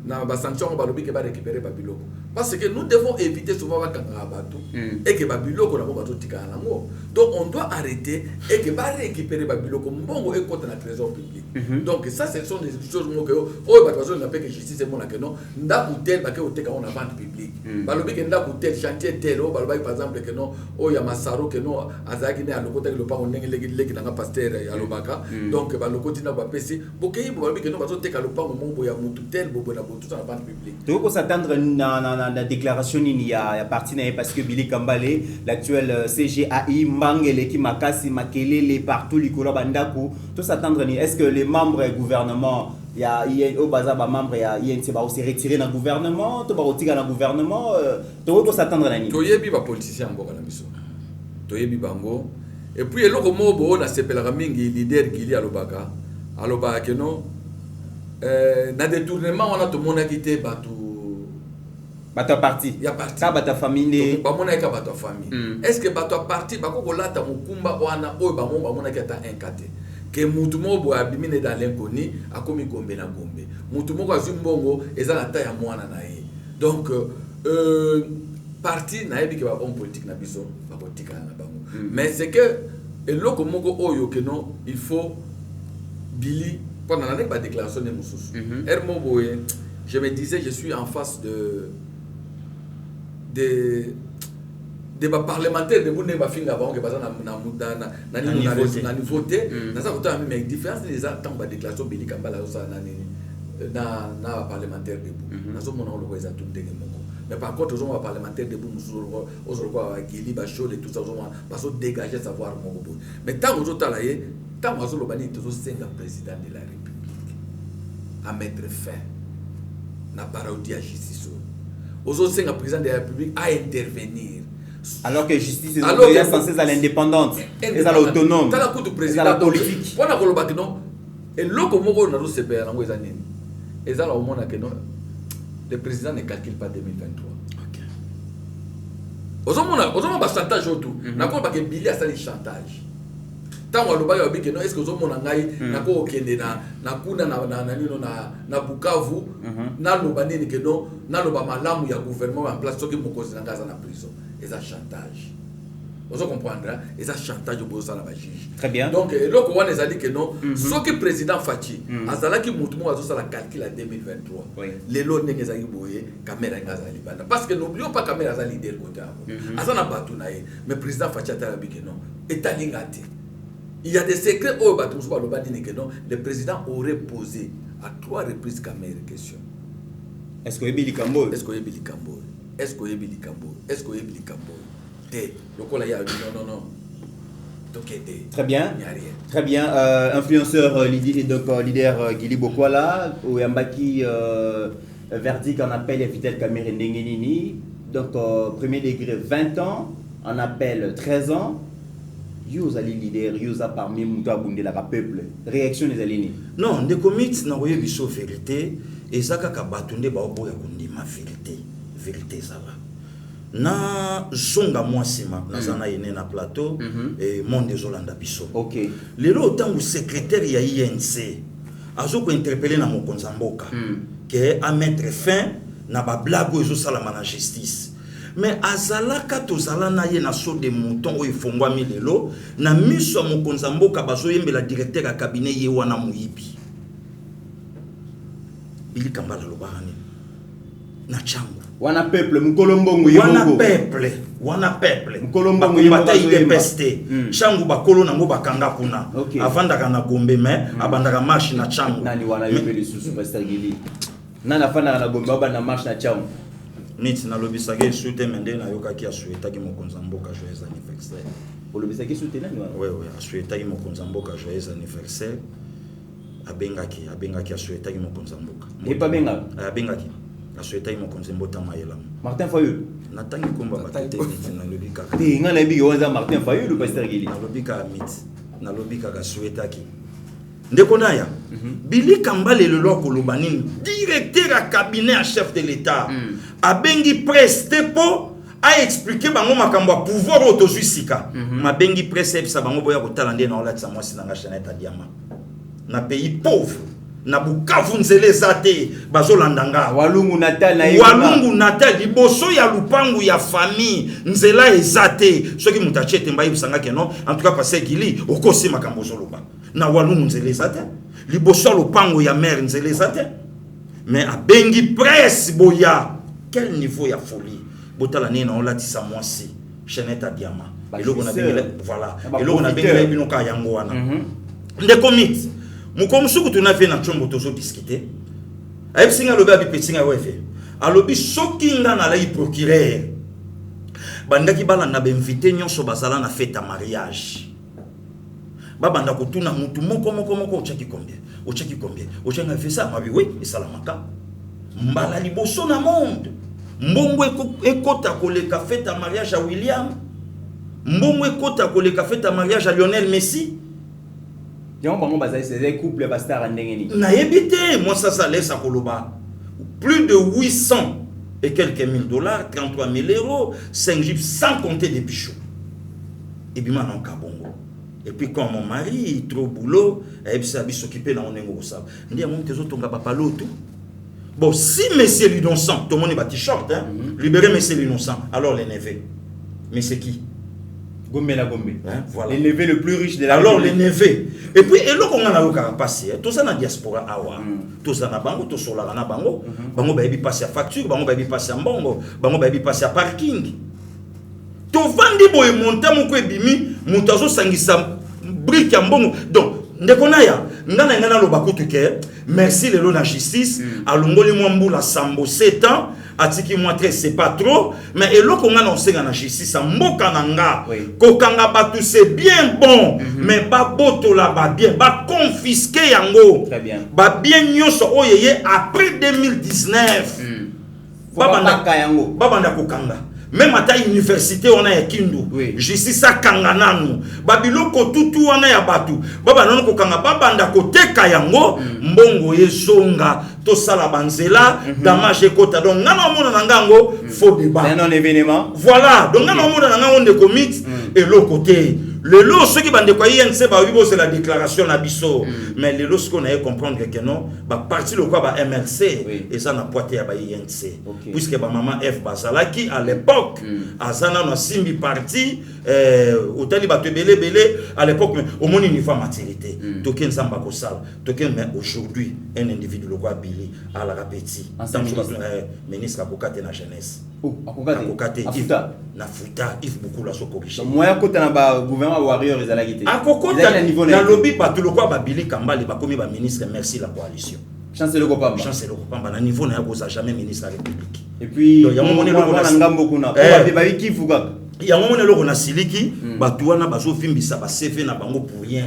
na ba sanction ba lobi ke ba récupérer ba biloko parce que nous devons éviter souvent ba kanga bato et que ba biloko na bato tika na ngo. Donc on doit arrêter et que ba récupérer ba biloko mbongo et compte na trésor public. Donc ça ce sont des choses que oh ba bazo na pe que justice mon que non nda tel ba ke oteka on a vente publique ba lobi ke nda tel chantier tel oh ba lobi par exemple que non oh ya masaro que non azaki ne aloko le pa on ndenge leki na pasteur ya lobaka donc ba lokoti na ba pesi bokeyi ba lobi que non bazo teka le pa mombo ya mutu tel bobo na tout en vente publique. Tu veux s'attendre à la déclaration il y a parti parce que Billy Kambale, l'actuel CGAI, Mangele, Makasi, Makelele, partout, Likola, Bandaku, tout s'attendre. Est-ce que les membres du gouvernement, il y a au bazar, membre, il y a INC, va aussi retirer dans le gouvernement, tout va retirer dans le gouvernement, tu veux s'attendre à l'année. Tu y es politicien, tu y es bango. Et puis, il y a le mot, on a sepelé leader Gili Alobaka, Alobaka, non? Na détournement on a tout le monde quitté bateau parti ya parti ka bata famille ba mona ka bateau famille est-ce que bateau parti ba ko lata mukumba wana oyo ba mona ka ta inkate que mutu mo abimine dans l'inconnu akomi gombe na gombe mutu mo kwa zimbongo ezala ta ya mwana na ye donc parti na yebi ke ba homme politique na biso ba politique na bango mais c'est que eloko moko oyo que non il faut Billy pendant l'année de la déclaration de Moussous, je me disais, je suis en face de parlementaires de Boune Bafinga avant que na nouveauté, na ça autant mais différence des attentes de déclaration Billy Kambala na parlementaire de Boune. Na so mona on le voit tout de moko. Mais par contre, aux hommes parlementaires de Boune aux autres Gili Bachol et tout ça, parce que dégager savoir moko. Mais tant aux autres là tant que le président de la République à mettre fin à la parodie à justice, aux autres le président de la République à intervenir. Alors que justice est censée à l'indépendante, et à l'autonome, et à la politique. Pour la non, et l'autre mot on a tous ces pays en Guadeloupe, et ça au monde que non, le président ne calcule pas 2023. Aux hommes on chantage autour, n'a pas que Billy a ça les chantage. Tant que l'on a dit que est-ce que nous avons na ko okende na kuna na Bukavu na lobani que non na loba malamu ya gouvernement en place soki mokozi na ngaza na prison et ça chantage vous comprendre et ça chantage au ça na juge très bien donc loko wana ezali que non soki président Fachi azalaki mutu mo azo la calcul à 2023 les lots ndenge ezali boye caméra ngaza libanda parce que n'oublions pas caméra za leader côté azana batu na ye mais président Fachi atala bi que non etalingati. Il y a des secrets où le président aurait posé à 3 reprises quand même question. Est-ce que Billy Kambo? Est-ce que Billy Kambo? Est-ce que Billy Kambo? Est-ce que Billy Kambo? Non. Très bien. Très bien. Influenceur leader Gili Bokwala, Oyambaki verdict en appel et Vitel Kamere Ndengenini. Donc premier degré 20 ans, en appel 13 ans. Vous allez leader, vous allez parmi le peuple. Réaction des alignés. Non, des comités n'ont pas eu de vérité. Et ça, quand on a dit ma vérité. Vérité, ça va. Na zonga mwasima na zana yene na plateau et monde Zolanda biso. OK. Lelo autant le secrétaire ya INC azo ko interpeller na mokonza mboka que à mettre fin na ba blague ezo salama na justice. Mais azalaka tozala na ye na so de mouton o ifongwa milelo na miso mokonza mboka bazo yembela directeur ya cabinet ye wana muyibi. Billy Kambala lobani na changu. Wana peuple mukolombongo yebongo. Wana peuple. Mukolombongo yebongo idepeste. Changu bakolo nango bakanga kuna. Avandaka na Gombe mais abandaka marche na changu. Nani wana yebeli susu Pasteur Gili. Nana afandaka na Gombe abanda marche na changu. Niti na lobisage souté mende na yokaki a souhaité ki mokonza mboka joyeux anniversaire. Pour lobisage souté nani wana? Oui, a souhaité ki mokonza mboka joyeux anniversaire. Abengaki a souhaité ki mokonza mboka. Et pas benga. Abengaki a souhaité ki mokonza mbota mayela. Martin Fayulu. Natangi komba batete niti na lobika. Ti ngana bi yoza Martin Fayulu Pasteur Gili. Na lobika mit. Na lobika ka souhaité ki. Ndeko naya. Billy Kambale le loko lobanine directeur à cabinet à chef de l'État. Abengi presse tepo a expliqué bango makambo pouvoir autosuisika. Ma bengi presse sa bango boya kotala ndé na olatsa mwasi na chaneta diama. Na pays pauvre na Bukavu nzela ezate bazolandanga Walungu Natal na Walungu Natal liboso ya lupangu ya famille nzela ezate soki mutachete mbayi bisanga keno en tout cas passer gili okosi makambo zoloba na Walungu nzela ezate liboso lupangu ya mère nzela ezate mais a bengi presse boya quel niveau ya folie botala nina on latisa mwasi chaînette à diamant et loko na bengela voilà et loko na bengela binoka yango wana ndeko mit mukomsuku tunafe na chombo tozo discuter ayebsinga lobi abi petinga wefe alobi soki nga na lai procureur bandaki balanda ba invité nyonso bazala na fête à mariage babanda kotuna mutu moko ochaki combien ochanga fait ça mabi oui et salamaka mbala liboso na monde mbongo ekota koleka fête à mariage à William mbongo ekota koleka fête à mariage à Lionel Messi. C'est des couples bastards ndengeni. Na yebite, moi ça laisse à Koloba. Plus de 800 et quelques mille dollars, 33 000 euros, 5 jeeps sans compter des bijoux. Et puis maintenant Kabongo. Et puis quand mon mari il trop boulot, et puis ça va s'occuper dans on ça. On dit à mon tezo tonga papa tout. Bon, si monsieur l'innocent, tout le monde est bâti short, hein, libérer monsieur l'innocent, alors les neveux. Mais c'est qui? Gombe la Gombe. Hein, voilà. Les neveux le plus riche de la alors les neveux. Et puis, et là, on a le passé. Tout ça dans la diaspora, tout ça dans bango, tout ça dans la bango. Bango baby passe à facture, bango baby passe à mbongo, bango baby passe à parking. Tout vandi boy monta mon kwe bimi, montazo sangisa brique à mbongo. Donc, ndekonaya, ngana lo bakutu ke, merci le la justice, alongoli mwambu la sambo 7 ans. Atiki moi très c'est pas trop mais et l'autre on a annoncé dans la justice ça mboka nanga kokanga batu c'est bien bon mais ba boto là ba bien ba confisquer yango très bien ba bien nyonso oyeye après 2019 babanda kokanga même à ta université on a ya kindu justice a kanga nanu babiloko tutu wana ya batu baba non kokanga babanda koteka yango mbongo yezonga to sala banzela damage kota donc ngana mona nangango faux débat c'est un événement voilà donc ngana mona nangango de commit et l'autre côté le lot ceux qui bande quoi INC ba wibo c'est la déclaration na biso mais le lot ce qu'on a comprendre que non ba parti le quoi ba MLC et ça na poité ya ba INC puisque ba maman F Bazalaki à l'époque azana na simbi parti hôtel ba te belé à l'époque mais au moins une femme maturité token samba ko sala token mais aujourd'hui un individu le quoi Billy à la rapeti ministre akokate na jeunesse akokate na futa if beaucoup la so corriger moi côté na ba gouvernement warrior les alagité akokota na lobby bato le quoi ba Billy Kambale ba komi ba ministre merci la coalition chancelier Kopamba na niveau na ya boza jamais ministre de la République et puis il y a un moment donné na ngambo kuna ba kifu kaka il y a un moment donné on a siliki bato wana bazo fimbisa ba CV na bango pour rien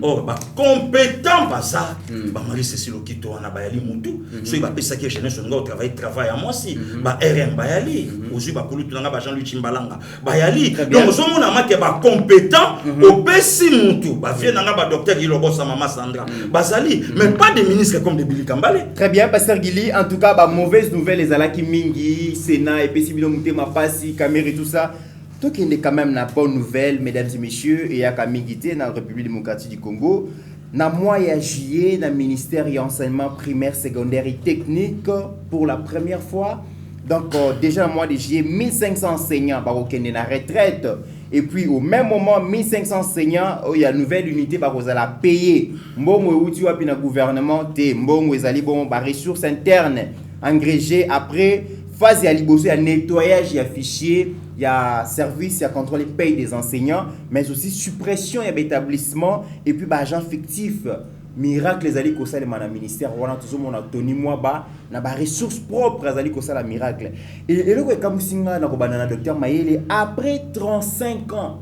or ba compétent baza ba mari c'est le kito wana ba yali mutu so il va pesa que jeunesse ngo travail à moi si ba RM ba yali ozu ba kulutu nga ba Jean-Louis Chimbalanga ba yali donc so mona make ba compétent au pesi mutu ba vie nga ba docteur Ilobo sa mama Sandra bazali mais pas des ministres comme de Billy Kambale. Très bien pasteur Gili, en tout cas ba mauvaise nouvelle les alaki mingi Sénat et pesi bino muté ma pasi caméra et tout ça. Donc il est quand même la bonne nouvelle, mesdames et messieurs, et il y a Kamigité dans la République démocratique du Congo. Dans le mois de juillet, dans le ministère de l'enseignement primaire, secondaire et technique, pour la première fois. Donc déjà dans le mois de juillet, 1500 enseignants qui sont en retraite. Et puis au même moment, 1500 enseignants, il y a une nouvelle unité qui va payer. Mbongo outi wapi na gouvernement, mbongo ezali bon ba ressources internes engrégées après phase ya liboso ya nettoyage ya fichier. Il y a service, il y a contrôle et paye des enseignants, mais aussi suppression et établissement et puis agents fictifs. Miracle les alliés kosa le ministère wana tout mon Tony Mwaba na ba ressources propres les alliés kosa la miracle. Et le ko kamusinga na ko banana docteur Mayele après 35 ans.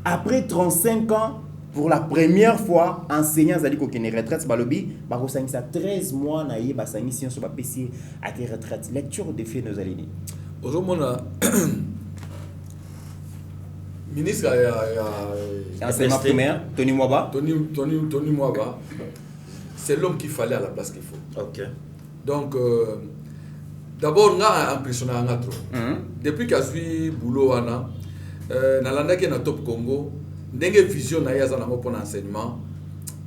Après 35 ans pour la première fois enseignants alliés ko kene retraite balobi ba ko sangisa 13 mois na ye ba sangisi so ba PC à tes retraites. Lecture des faits nos alliés. Aujourd'hui, ministre enseignement primaire, Tony Mwaba. Tony Mwaba, c'est l'homme qu'il fallait à la place qu'il faut. Ok. Donc, d'abord, on a impressionné un trop. Depuis que je suis boulot, dans l'année Top Congo, une vision pour l'enseignement.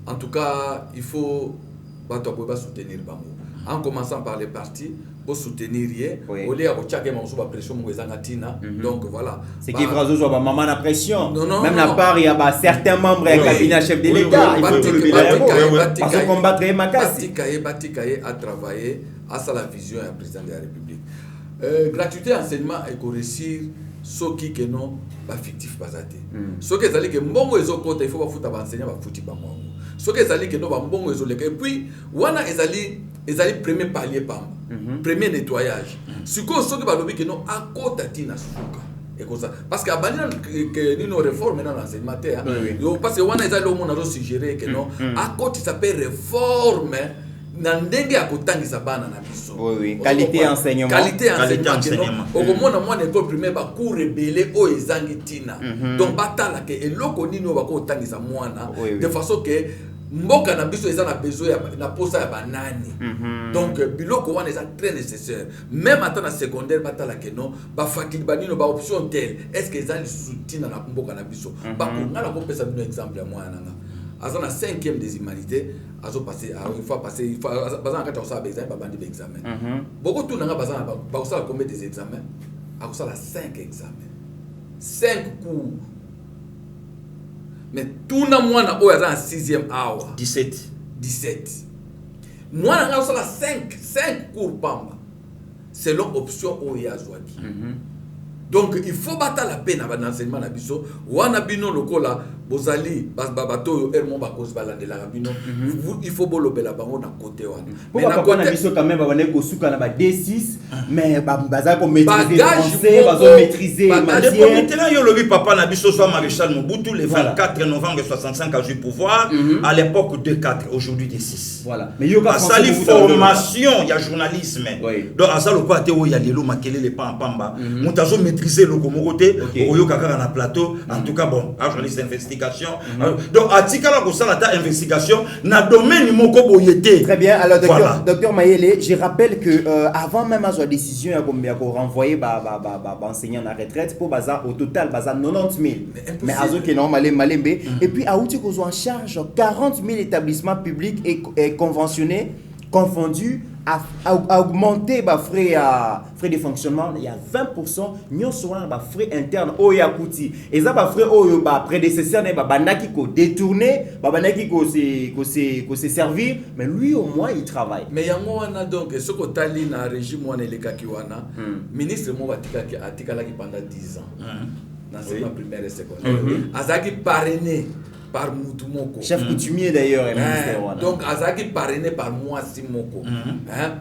En tout cas, il faut bato va soutenir bango. En commençant par les partis, pour soutenir hier, Oui. au lieu de chaque fois pression donc voilà. C'est qui Brazo soit maman la pression. Non, même la part il y a certains membres du cabinet chef de l'État. Il faut tout le bilan. Parce qu'on combattre Makassi. Batikaye a travaillé à sa la vision du président de la République. Gratuité enseignement et réussir ce qui que non pas fictif pas até. Ce qui est que mbongo ezokota il faut pas foutre enseigner ba fouti ba moi. Ce qui est que non ba mbongo ezoleka et puis wana ezali premier palier pamba. Premier nettoyage. Ce qui va lobi que non à côté tina suka. Et comme ça parce que abanina que nous réforme dans l'enseignement parce que wana ezali au monde a suggéré que non à côté ça peut réforme na ndenge ya kotangisa bana na biso. Oui. Qualité enseignement. Qualité enseignement. Okomona mwana école primaire ba cours rebelle o ezangi tina. Donc batala ke eloko nini o ba ko tangisa mwana de façon que mboka na biso eza na besoin na posa ya banani. Donc biloko wana eza très nécessaire. Même à la secondaire batala ke non ba faculté banino ba option telle est-ce que ezali soutien na mboka na biso. Ba ko ngala ko pesa bino exemple ya mwana nga. Dans la 5e des humanités, il faut passer, il faut examen. Beaucoup de gens ont combien des examens? À 5 examens. 5 cours. Mais tout le monde a en 6e hour. 17. Moi, on a 5 cours pamba. Selon option Oyazouaki. Donc il faut battre la peine dans l'enseignement na biso wana bino lokola bozali bato ermo ba cause balande la bino il faut bolobela bango na côté wana mais na côté biso quand même ba ko suka na ba D6 mais baza ko maîtriser français bazo maîtriser matière yo lobi papa na biso soit maréchal Mobutu le 24 novembre 65 a eu pouvoir à l'époque 2-4 aujourd'hui D6 voilà mais yo ba sali formation il y a journalisme donc azalo ko ate o ya lelo makelele pamba mutazo maîtriser le côté oyo kaka na plateau en tout cas bon journaliste d'investigation donc atika la ko sala ta investigation na domaine moko boyete. Très bien alors docteur Mayele je rappelle que avant même la décision ya ko renvoyer enseignant à retraite pour bazar au total bazar 90 000 mais azo que non malembe et puis a outi ko en charge 40 000 établissements publics et conventionnés confondus à augmenter frais de fonctionnement. Il y a 20% nous sommes frais internes au Yakouti et ça frais au prédécesseur bandaki ko détourner bandaki ko se servir mais lui au moins il travaille mais yango wana donc ce que tali na régime wana le kakiwana ministre mo atika la pendant 10 ans dans la primaire et secondaire azaki parrainé par Moutoumoko. Chef coutumier d'ailleurs. Donc, Azaki parrainé par moi Simoko.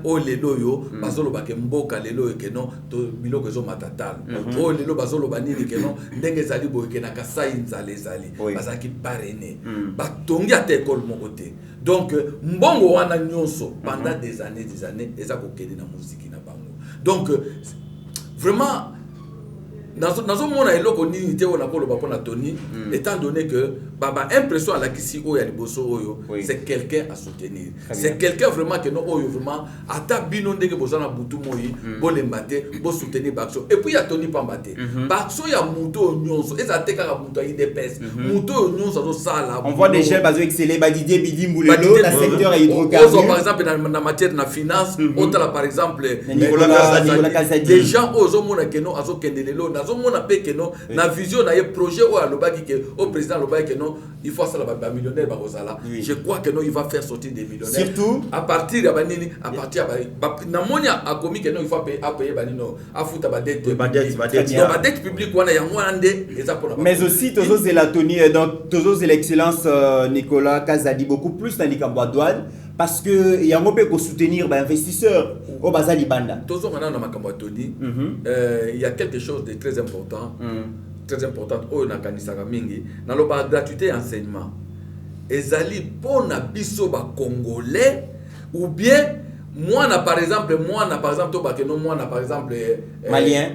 Oh lelo yo, basolo bake mboka lelo yo keno, to biloko zo matatal. Oh lelo basolo banini keno, ndenge zali boy kena kasai nzale zali. Azaki parrainé. Batongi ate école mokote. Donc, mbongo wana nyonso pendant des années, ezako kede na musique na bango. Donc, vraiment dans un monde eloko nini te ona kolo bapona Tony étant donné que baba impression à la kisi o ya liboso oyo c'est quelqu'un à soutenir c'est quelqu'un vraiment que non oyo vraiment ata bino ndenge bozana butu moyi bolembate bo soutenir baction et puis ya Tony pambate baction ya muto nyonso ezate kaka muto ya IDPS muto nyonso zo sala on voit des gens bazo exceller ba Didier Bidimbulelo dans secteur hydrocarbures par exemple dans matière na finance otala par exemple Nicolas Kazadi des gens ozo mona que non azo kendelelo nazo mona pe que non na vision na ye projet o alobaki que au président alobaki que non il faut ça la millionnaire ba ozala je crois que non il va faire sortir des millionnaires surtout à partir ya banini à partir na monia a commis que non il faut payer banino a futa ba dette publique wana yango ande eza pour mais aussi tous la Tony donc tous l'excellence Nicolas Kazadi beaucoup plus dans likambo douane parce que yango pe ko soutenir ba investisseurs au bazali banda tous on a na makambo Tony il y a quelque chose de très important très importante oyo na kanisaka mingi na loba gratuité enseignement ezali pona biso ba congolais ou bien moi par exemple to ba que non moi par exemple malien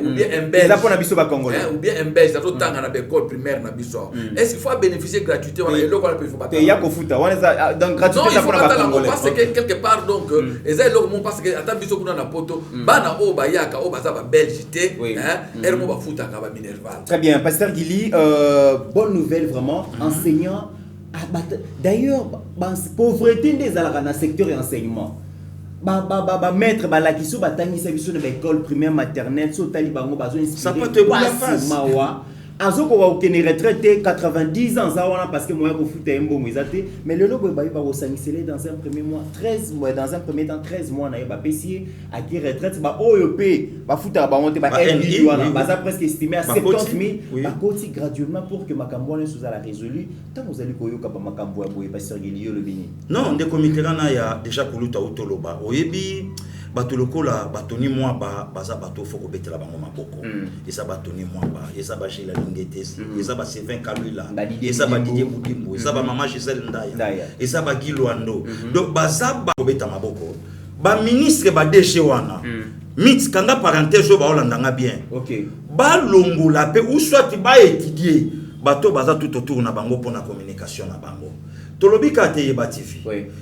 ou bien un belge ça pona biso ba congolais ou bien un belge to tanga na école primaire na biso est-ce qu'il faut bénéficier gratuité wala eloko wala il faut pas il y a ko futa wana donc gratuité ça pona ba congolais parce que quelque part donc ezali eloko mon parce que ata biso kuna na poto bana o ba yaka o baza ba belge te ermo ba futa ka ba minerval. Très bien pasteur Gili bonne nouvelle vraiment enseignant D'ailleurs, pauvreté des alaka dans secteur enseignement. Maître balakiso batangisa biso na école primaire maternelle so tali bango bazo inspirer. Ça peut te bouger face. Azoko wa okene retraité 90 ans ça wana parce que moi ko futa mbongo ezate mais le lobo ba ko sangisele dans un premier mois 13 mois dans un premier temps 13 mois na ba pesier à qui retraite ba OEP ba futa ba monter ba NI wana ba ça presque estimé à 70 000 ba koti graduellement pour que makambo ne soit la résolu tant vous allez koyoka ba makambo ya boye pasteur Gilio le bini non de comité na ya déjà kuluta utoloba oyebi bato lokola batoni moi baza bato foko betela bango maboko eza batoni moi eza ba Gila Lingetesi eza ba Sylvain Kalula eza ba Didier Boudimbo eza ba Mama Gisèle Ndaya eza ba Gilwando donc baza ba kobeta maboko ba ministre ba DG wana mit kanga parenthèse ba olandanga bien OK ba longola pe ou soit ba étudier bato baza tout autour na bango pour la communication na bango tolobika te yeba TV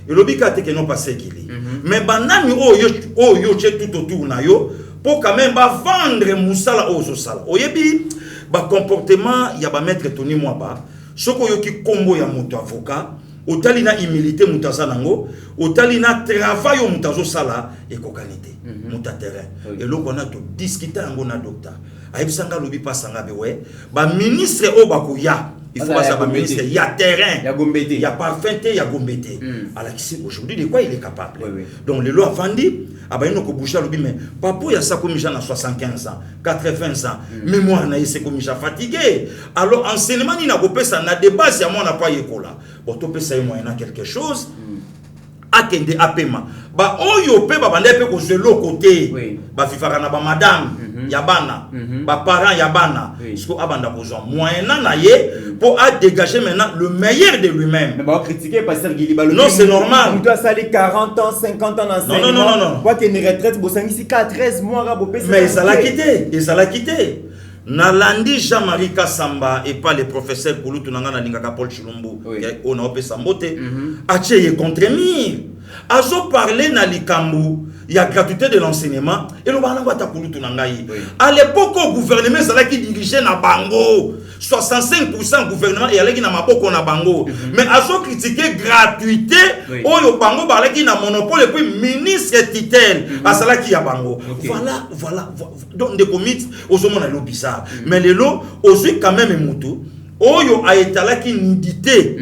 elobika te que non passé Gili mais banani oyo che tout autour na yo pour quand même ba vendre musala ozo sala oyebi ba comportement ya ba maître Tony Mwaba soko yo ki kombo ya moto avocat otali na humilité mutaza nango otali na travail o mutazo sala et kokanité muta terrain et loko na to discuter ngo na docteur ayebisanga lobi pasanga be we ba ministre o bakuya il faut pas savoir ministre il y a terrain il y a parfait il y a gombete alors qui aujourd'hui de quoi il est capable donc les lois vendit abayino ko boucher lobi mais papa ya sa comme na 75 ans 80 ans mémoire na ese comme fatigué alors enseignement ni na kopesa na de base ya moi na pas yekola bon to pesa yo moyen na quelque chose akende apema ba oyo pe ba bande pe ko zelo côté ba fifaka na ba madame ya bana ba parents ya bana parce abanda besoin moyen na ye pour à dégager maintenant le meilleur de lui-même mais ba critiquer pasteur Gili Balo non c'est normal on doit saler 40 ans 50 ans d'enseignement non quoi que une retraite bo sangisi 13 mois ra bo pesa mais ça l'a quitté Nalandi Jean-Marie Kassamba et pas le professeur Kouloutou Nangana Lingaka Paul Chilumbu on a opé Sambote Ache contre mire azo parler na likambu il y a gratuité de l'enseignement et le banangwa ta Kouloutou Nangayi à l'époque au gouvernement ça qui dirigeait na bango 65% gouvernement et allait na maboko na bango mais azo critiquer gratuité oyo bango balaki na monopole et puis ministre titel asala ki ya bango voilà donc des comités aux hommes na lo bizarre mais les lots aux quand même mutu oyo a etalaki nudité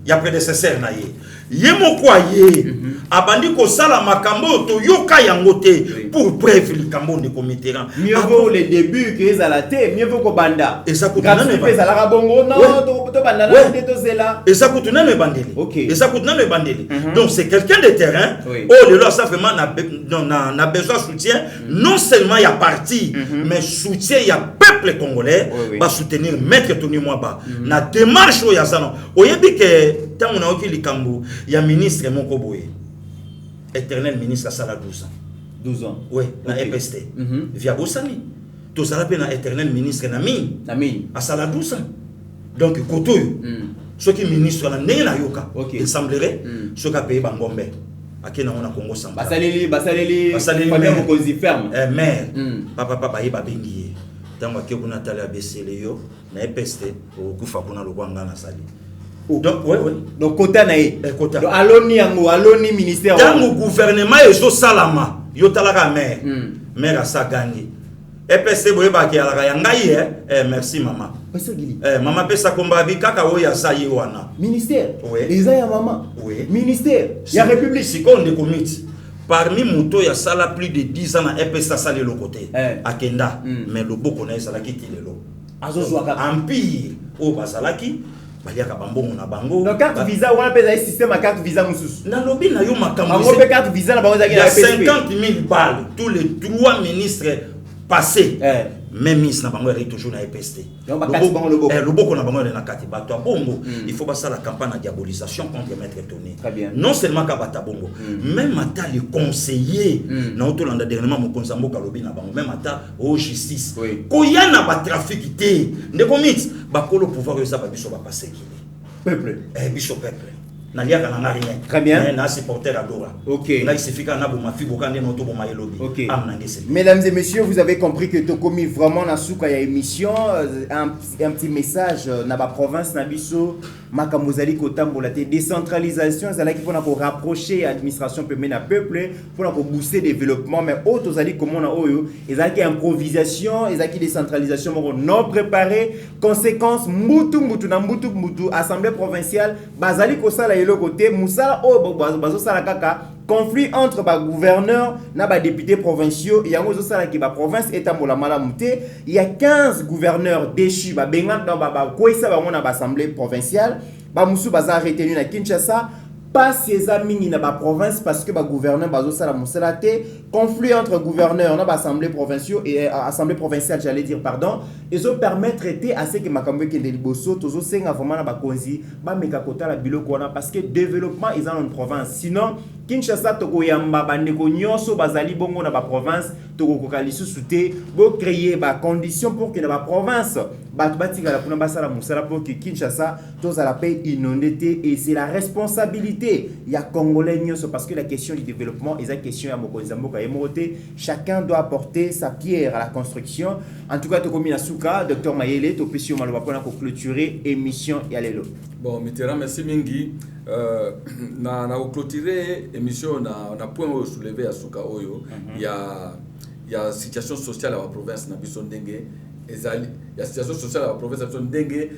ya prédécesseur na ye yemo kwa ye abandi ko sala makambo to yoka yango te pour bref likambo de comité mieux vaut les débuts que les alaté mieux vaut ko banda et ça coûtena me pesa la bongo non to banda na te zela et ça coûtena me bandeli et ça coûtena me bandeli donc c'est quelqu'un de terrain oh le là ça vraiment na besoin soutien non seulement il y a parti mais soutien il y a peuple congolais va soutenir maître Tony Mwaba na démarche o ya ça oyebi que tant on a oki likambo il y a ministre moko boye éternel ministre à Sala 12 ans oui na EPST via Bosani to sala pe na éternel ministre na mine à Sala 12 ans donc kotoyo ceux qui ministre na ndenge na yoka il semblerait ceux qui payé bangombe akena on a Congo Samba basaleli pendant ko ferme mère papa yeba bengi tango ke kuna tala besele yo na EPST o kufa kuna lokwanga na sali donc donc kota na ye kota donc aloni ministère tango gouvernement ezo salama yo talaka mère asagani EPST boye ba ki alaka ya ngai merci maman Pasteur Gili maman pesa komba bi kaka o ya sayi wana ministère eza ya maman ministère ya république sikonde komiti parmi moto ya sala plus de 10 ans na EPST sala le côté akenda mais le boko na sala ki tilelo azo zwaka empire o basalaki baliaka bambongo na bango donc carte visa wana pesa système à carte visa mususu na lobi na yo makambo on peut carte visa na bango za ki na 50 000 balles tous les 3 ministres passés même ministre na bango est toujours na EPST le boko na bango na kati bato bongo il faut passer la campagne de diabolisation contre maître Tony non seulement ka bata bongo même ata les conseillers na otolanda dernièrement mon konsambo kalobi na bango même ata au justice ko yana ba trafic té ndeko mit ba kolo pouvoir yo sa ba biso ba passer peuple biso peuple naliaka na nga rien. Très bien. Mais na supporter adora. Ok. Nga isifika na boma fi bokande no to boma elobi. Ok. Amnangese. Mesdames et messieurs, vous avez compris que tu as commis vraiment na souka ya émission un petit message na ba province na biso makamozali kotambola te décentralisation zala ki pona ko rapprocher administration peuple na peuple pona ko booster développement mais autres zali comment na oyo ezaki improvisation ezaki décentralisation moko non préparé conséquence mbutu na mbutu assemblée provinciale bazali ko sala yelo côté musala o bazo sala kaka conflit entre ba gouverneurs na ba députés provinciaux yango zo sala ki ba province etambola malamu te il y a 15 gouverneurs déchus ba benga dans ba koisa ba mona ba assemblée provinciale ba musu baza retenu na Kinshasa pas ces amis na ba province parce que ba gouverneur bazo sala musala te conflit entre gouverneurs na ba assemblée provinciaux et assemblée provinciale j'allais dire pardon ils ont permettre traiter à ce que makambo ke ndeliboso tozo senga vraiment na ba konzi ba meka kota la biloko wana parce que développement ils en province sinon Kinshasa toko yamba bandeko nyonso bazali bongo na ba province toko kokali susute bo créer ba conditions pour que na ba province bat batinga la pona basala musala pour que Kinshasa toza la paix inondée et c'est la responsabilité il y a congolais nyonso parce que la question du développement est la question ya mokonzi mboka yemote chacun doit apporter sa pierre à la construction en tout cas toko mina suka docteur Mayele to pesio maloba pona ko clôturer émission ya lelo. Bon, Mitterrand, merci mingi. Na clôturer émission na point où soulever à Souka Oyo. Il y a situation sociale à la province na biso ndenge. Il y a situation sociale à la province na biso ndenge.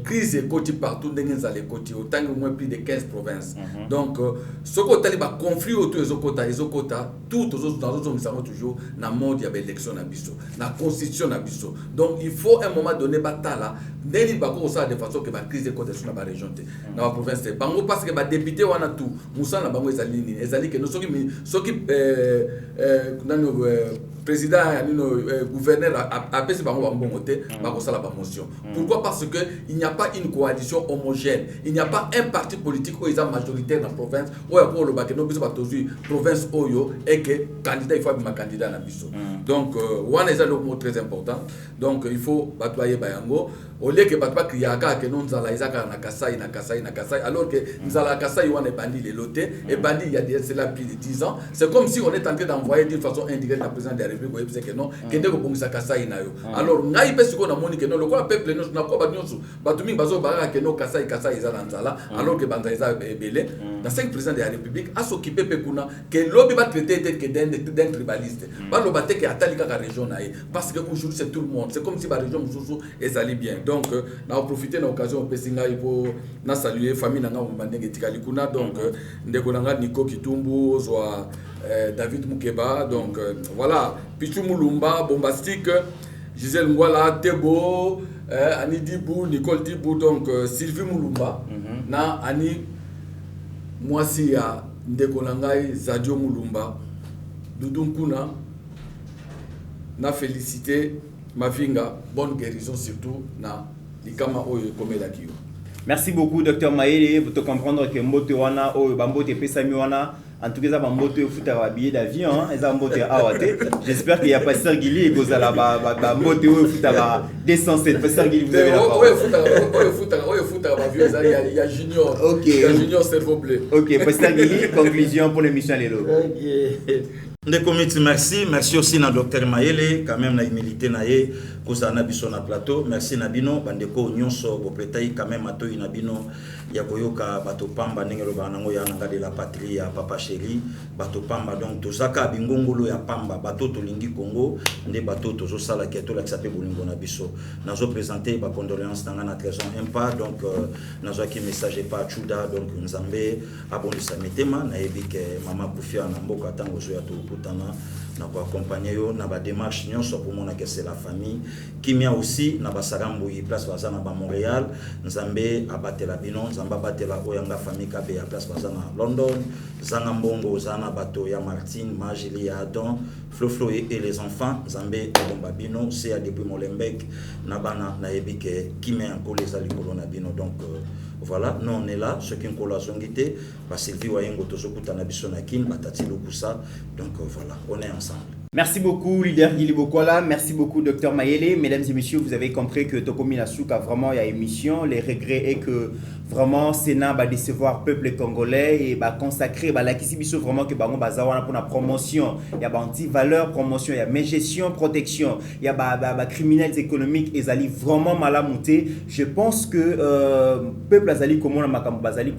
Crise écoute partout ndenge za l'écoute. Autant que moins plus de 15 provinces. Donc ce côté liba conflit autour des okota tout dans autres nous savons toujours na monde il y a élection na biso, na constitution na biso. Donc il faut à un moment donné batala ndeli bako ça de façon que ba crise écoute sur la région na la province bango parce que ba député wana tout musa na bango ezali que nous soki président gouverneur a pesi bango bango te bako sala ba motion. Pourquoi? Parce que il n'y a pas une coalition homogène, il n'y a pas un parti politique où ils sont majoritaire dans la province ou pour le bakeno biso batozu province oyo et que candidat il faut un candidat na biso. Donc one est le mot très important. Donc il faut batoyer bayango au lieu que batwa kriaka que non zala izaka na Kasai alors que zala Kasai wana bandi les lotés et bandi il y a c'est là plus de 10 ans. C'est comme si on est en train d'envoyer d'une façon indirecte la président de la République ou que non kende ko bongisa Kasai na yo. Alors ngai pesi ko na moni que non le quoi peuple non na ko ba nyonso batumi bazo ba que non Kasai izala nzala alors que banda iza belé dans 5 présidents de la République a s'occuper pekuna que lobby va traiter que d'un tribaliste. Ba lo baté que atali ka région na parce que aujourd'hui c'est tout le monde. C'est comme si la région mususu ezali bien. Donc na profiter de l'occasion pesinga pour na saluer famille nanga mbandenge tikali kuna donc ndeko nanga Nico Kitumbu zwa David Mukeba donc voilà Pichu Mulumba bombastique Gisèle Ngwala Tebo Ani Dibou Nicole Dibou donc Sylvie Mulumba na Ani mwasi ya ndeko nanga Zadio Mulumba Doudou Nkuna na féliciter Mavinga, bonne guérison surtout na likama oyo komela kiyo. Merci beaucoup Dr Mayele pour te comprendre que mbote wana oyo bambote pesami wana en tout cas bambote futa ba billet d'avion eza mbote awate. J'espère qu'il y a pasteur Guili et gozala ba mbote oyo futa ba 207 pasteur Guili vous avez la parole. Oyo futa ba vieux il y a Junior. OK. Il y a Junior s'il vous plaît. OK, pasteur Guili conclusion pour l'émission lelo. OK. Ndekomiti merci aussi na docteur Mayele quand même na humilité na ye kozana biso na plateau merci na bino bandeko nyonso bopetai quand même atoyi na bino ya koyoka bato pamba ndenge loba nango ya nanga de la patrie ya papa chéri bato pamba donc tozaka bingongolo ya pamba bato tolingi Congo nde bato tozo sala ke to la tsape bolingo na biso nazo présenter ba condoléances nanga na trésor impa donc nazo ki message pa chuda donc nzambe abondisa mitema na yebike mama kufia na mboka tango zo ya to kutana na ko accompagner yo na ba démarche nyonso pour mona que c'est la famille kimia aussi na basarambo yi place bazana ba Montréal nzambe abatela bino nzamba batela oyanga famille kabe ya place bazana London zanga mbongo zana bato ya Martine Magili ya Adam Flo et les enfants nzambe bomba bino c'est à depuis Molenbeek na bana na yebike kimia ko les alikolo na bino donc voilà, nous on est là, ce qui est en zongité, parce que Sylvie Wayengo tozokuta na biso na kin, batati lokusa, donc voilà, on est ensemble. Merci beaucoup, leader Guili Bokola. Merci beaucoup, docteur Mayele. Mesdames et messieurs, vous avez compris que Tokomi Nasuka, vraiment, il y a émission. Les regrets est que vraiment, Sénat va décevoir le peuple congolais et va consacrer, la Kisibiso vraiment que Bango Bazawana pour la promotion. Il y a anti-valeur, promotion, il y a gestion, protection. Il y a criminels économiques et Zali vraiment malamouté. Je pense que peuple Azali, comme on a Makambo Bazali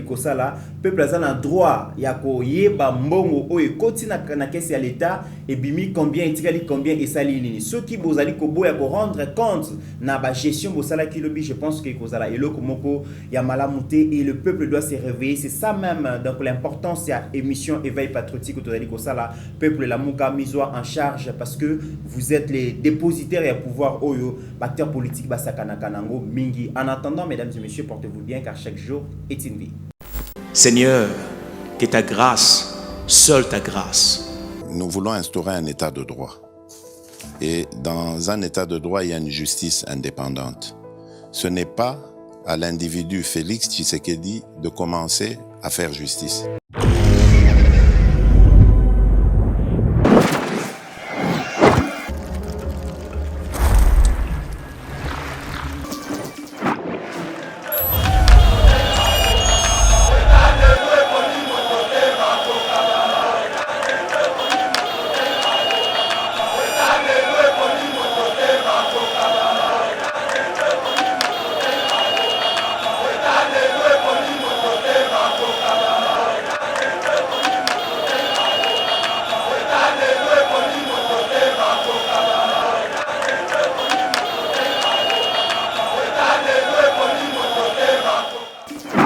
Kosala, peuple Azali a droit, il y a koye, mbongo, oye, koti na caisse à l'État, et bimi combien, et combien, et sali nini. Ceux qui bozali kobo ya ko rendre compte na ba gestion bosala kilobi, je pense que Kozala et Lokomoko, il y a malamouté et le peuple doit se réveiller. C'est ça même, donc l'importance, c'est émission éveil patriotique, Kozali Kosala, peuple la mouka misoa en charge parce que vous êtes les dépositaires et à pouvoir oyo, acteurs politiques, basakana kanango, mingi. En attendant, mesdames et messieurs, portez-vous bien car chaque jour est une vie. Seigneur, que ta grâce, seule ta grâce. Nous voulons instaurer un état de droit. Et dans un état de droit, il y a une justice indépendante. Ce n'est pas à l'individu Félix Tshisekedi de commencer à faire justice.